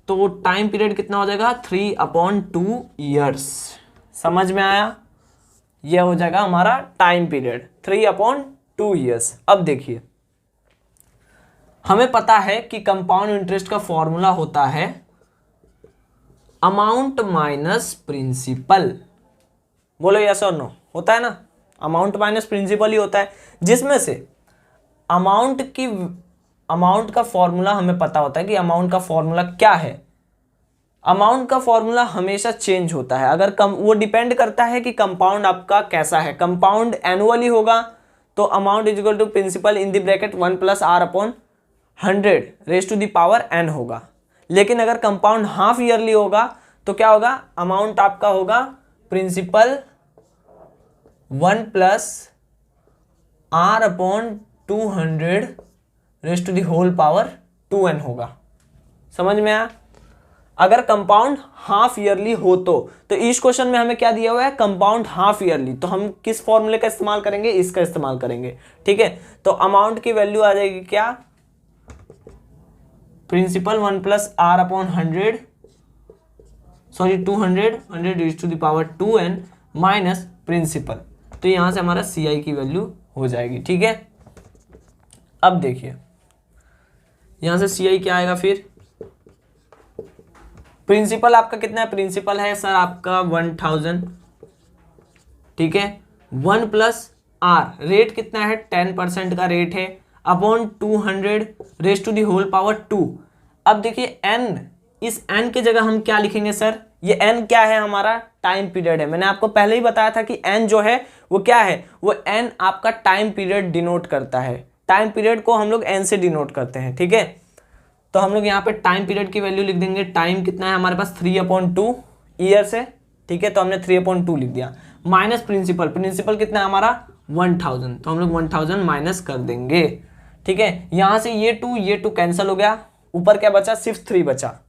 तो टाइम पीरियड कितना हो जाएगा? 3/2 ईयर्स। समझ में आया? यह हो जाएगा हमारा टाइम पीरियड 3/2 ईयर्स। अब देखिए, हमें पता है कि कंपाउंड इंटरेस्ट का फॉर्मूला होता है अमाउंट माइनस प्रिंसिपल। बोलो यस और नो, होता है ना? अमाउंट माइनस प्रिंसिपल ही होता है, जिसमें से अमाउंट का फॉर्मूला हमें पता होता है कि अमाउंट का फॉर्मूला क्या है। अमाउंट का फॉर्मूला हमेशा चेंज होता है, अगर वो डिपेंड करता है कि कंपाउंड आपका कैसा है। कंपाउंड एनुअली होगा तो amount is equal to principal in the bracket 1 + R/100 raise to the power n होगा। लेकिन अगर कंपाउंड हाफ ईयरली होगा तो क्या होगा? अमाउंट आपका होगा principal 1 + R/200 raise to the whole power 2n होगा। समझ में आया? अगर कंपाउंड हाफ ईयरली हो तो इस क्वेश्चन में हमें क्या दिया हुआ है? Compound half yearly. तो हम किस फॉर्मूले का इस्तेमाल करेंगे? इसका इस्तेमाल करेंगे। ठीक है, तो अमाउंट की वैल्यू आ जाएगी क्या? Principal 1 + R/100 200 raise to the power 2n minus principal. तो यहां से हमारा CI की वैल्यू हो जाएगी। ठीक है, अब देखिए यहां से CI क्या आएगा? फिर प्रिंसिपल आपका कितना है? प्रिंसिपल है सर आपका 1,000। ठीक है, 1 + R, रेट कितना है? 10% का रेट है, upon 200 raise to the whole power 2। अब देखिए n, इस n की जगह हम क्या लिखेंगे सर? ये n क्या है? हमारा टाइम पीरियड है। मैंने आपको पहले ही बताया था कि n जो है वो क्या है? वो n आपका टाइम पीरियड डिनोट करता है। टाइम पीरियड को हम लोग n से डिनोट करते हैं। ठीक है, तो हम लोग यहाँ पे टाइम पीरियड की वैल्यू लिख देंगे। टाइम कितना है हमारे पास? 3/2 ईयर्स है। ठीक है, तो हमने 3/2 लिख दिया, माइनस प्रिंसिपल। प्रिंसिपल कितना है हमारा? 1,000, तो हम लोग 1,000 माइनस कर देंगे। ठीक है, यहाँ से ये 2 कैंसिल हो गया, ऊपर क्या बचा? सिर्फ 3 बचा।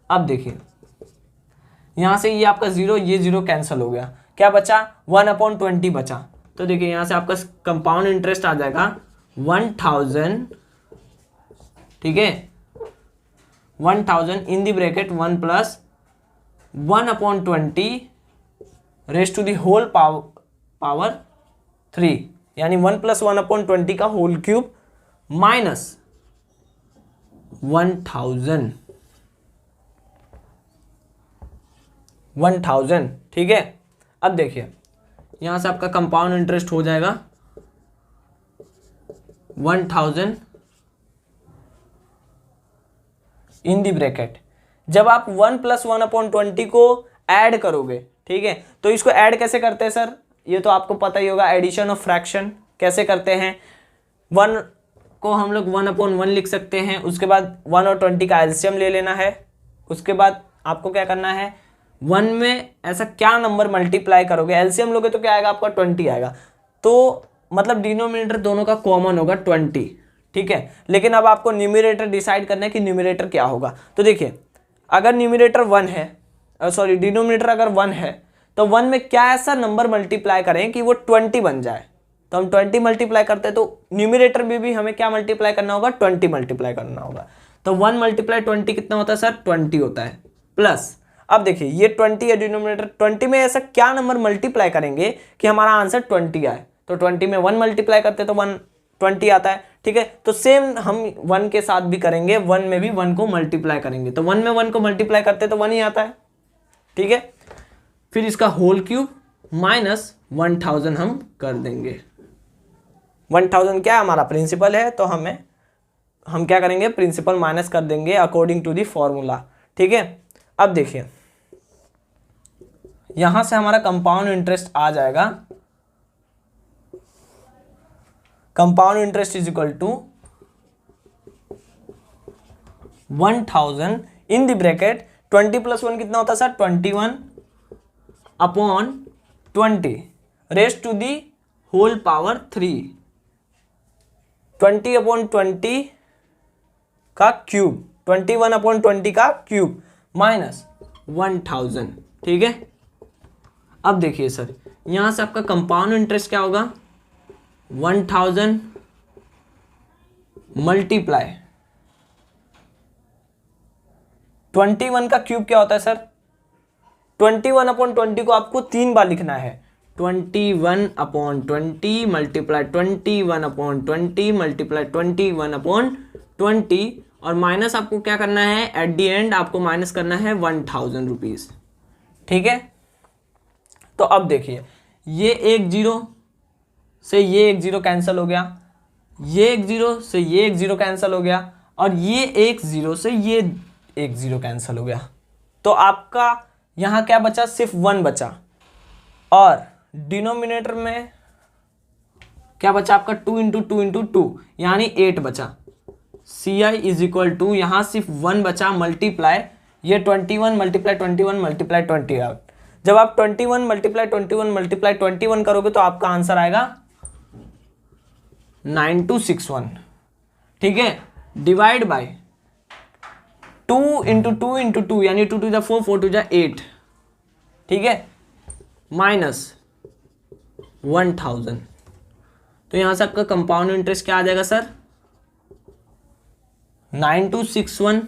अब देखिए यहाँ से ये आपका 0, ये 0 कैंसिल हो गया, क्या बचा? 1/20 बचा। तो देखिए यहाँ से आपका कंपाउंड इंटरेस्ट आ जाएगा 1000, ठीक है, 1000 in the bracket 1 plus 1/20 raise to the whole power 3, यानी 1 प्लस 1/20 का होल क्यूब माइनस 1000, ठीक है। अब देखिए यहां से आपका कंपाउंड इंटरेस्ट हो जाएगा 1000 इन दी ब्रैकेट। जब आप 1 प्लस 1/20 को ऐड करोगे, ठीक है, तो इसको ऐड कैसे करते हैं सर, ये तो आपको पता ही होगा, एडिशन ऑफ फ्रैक्शन कैसे करते हैं। 1 को हम लोग 1/1 लिख सकते हैं, उसके बाद 1 और 20 का एलसीएम ले लेना है। उसके बाद आपको क्या करना है, 1 में ऐसा क्या नंबर मल्टीप्लाई करोगे, एलसीएम लोगे तो क्या आएगा आपका 20 आएगा, तो मतलब डिनोमिनेटर दोनों का कॉमन होगा 20, ठीक है। लेकिन अब आपको न्यूमरेटर डिसाइड करना है कि न्यूमरेटर क्या होगा। तो देखिए अगर न्यूमरेटर 1 है, सॉरी डिनोमिनेटर अगर 1 है, तो 1 में क्या ऐसा नंबर मल्टीप्लाई करें कि वो 20 बन जाए। तो हम 20 मल्टीप्लाई करते हैं, तो न्यूमरेटर में भी हमें क्या मल्टीप्लाई करना होगा, 20 मल्टीप्लाई करना होगा। तो 1 मल्टीप्लाई 20 कितना होता है सर, 20 होता है। प्लस अब देखिए ये 20 है डिनोमिनेटर, 20 में ऐसा क्या नंबर मल्टीप्लाई करेंगे कि हमारा आंसर 20 आए। तो 20 में 1 मल्टीप्लाई करते तो 20 आता है, ठीक है। तो सेम हम 1 के साथ भी करेंगे, 1 में भी 1 को मल्टीप्लाई करेंगे, तो 1 में 1 को मल्टीप्लाई करते तो 1 ही आता है, ठीक है। फिर इसका होल क्यूब माइनस 1000 हम कर देंगे। 1000 क्या है, हमारा प्रिंसिपल है, तो हम क्या करेंगे, प्रिंसिपल माइनस कर देंगे अकॉर्डिंग टू दी फॉर्मूला, ठीक है। अब देखिए यहां से हमारा कंपाउंड इंटरेस्ट आ जाएगा, compound interest is equal to 1000 in the bracket 20 plus 1 कितना होता है sir, 21/20 raise to the whole power 3, 20/20 का क्यूब, 21/20 का क्यूब माइनस 1000, ठीक है। अब देखिए सर यहां से आपका कंपाउंड इंटरेस्ट क्या होगा, 1000 मल्टीप्लाई 21 का क्यूब क्या होता है सर, 21/20 को आपको 3 बार लिखना है, 21/20 मल्टीप्लाई 21/20 मल्टीप्लाई 21/20, और माइनस आपको क्या करना है, एट दी एंड आपको माइनस करना है 1000 रुपीज, ठीक है। तो अब देखिए ये 1 0 से ये 1 0 कैंसिल हो गया, ये 1 0 से ये 1 0 कैंसिल हो गया, और ये 1 0 से ये 1 0 कैंसिल हो गया। तो आपका यहां क्या बचा, सिर्फ 1 बचा, और डिनोमिनेटर में क्या बचा आपका 2 × 2 × 2 यानी 8 बचा। CI इज इक्वल टू यहां सिर्फ 1 बचा मल्टीप्लाई ये 21 मल्टीप्लाई 21 मल्टीप्लाई 20। जब आप 21 मल्टीप्लाई 21 मल्टीप्लाई 21 करोगे तो आपका आंसर आएगा 9261, ठीक है। डिवाइड बाय 2 × 2 × 2 यानी 2 × 4 4 × 8, ठीक है, माइनस 1000। तो यहां से आपका कंपाउंड इंटरेस्ट क्या आ जाएगा सर, 9261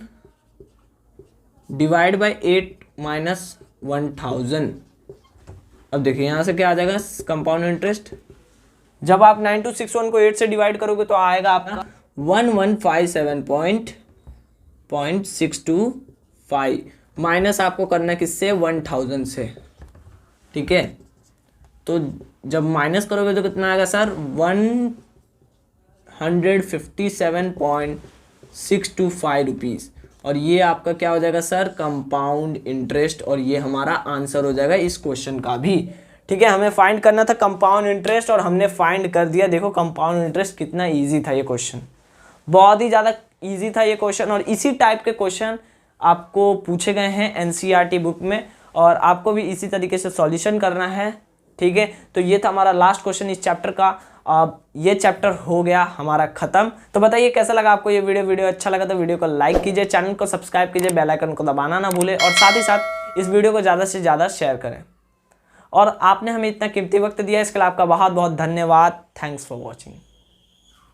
डिवाइड बाय 8 माइनस 1000। अब देखिए यहां से क्या आ जाएगा कंपाउंड इंटरेस्ट, जब आप 9261 को 8 से डिवाइड करोगे तो आएगा आपका 1157.625 माइनस आपको करना किससे, 1000 से, ठीक है। तो जब माइनस करोगे तो कितना आएगा सर, 157.625 रुपीज़, और ये आपका क्या हो जाएगा सर, कंपाउंड इंटरेस्ट, और ये हमारा आंसर हो जाएगा इस क्वेश्चन का भी, ठीक है। हमें फाइंड करना था कंपाउंड इंटरेस्ट और हमने फाइंड कर दिया। देखो कंपाउंड इंटरेस्ट कितना इजी था, ये क्वेश्चन बहुत ही ज़्यादा इजी था ये क्वेश्चन, और इसी टाइप के क्वेश्चन आपको पूछे गए हैं एनसीईआरटी बुक में, और आपको भी इसी तरीके से सॉल्यूशन करना है, ठीक है। तो ये था हमारा लास्ट क्वेश्चन इस चैप्टर का। अब ये चैप्टर हो गया हमारा खत्म। तो बताइए कैसा लगा आपको ये वीडियो अच्छा लगा तो वीडियो को लाइक कीजिए, चैनल को सब्सक्राइब कीजिए, बेल आइकन को दबाना ना भूले, और साथ ही साथ इस वीडियो को ज़्यादा से ज़्यादा शेयर करें। और आपने हमें इतना कीमती वक्त दिया, इसके लिए आपका बहुत बहुत धन्यवाद। Thanks for watching.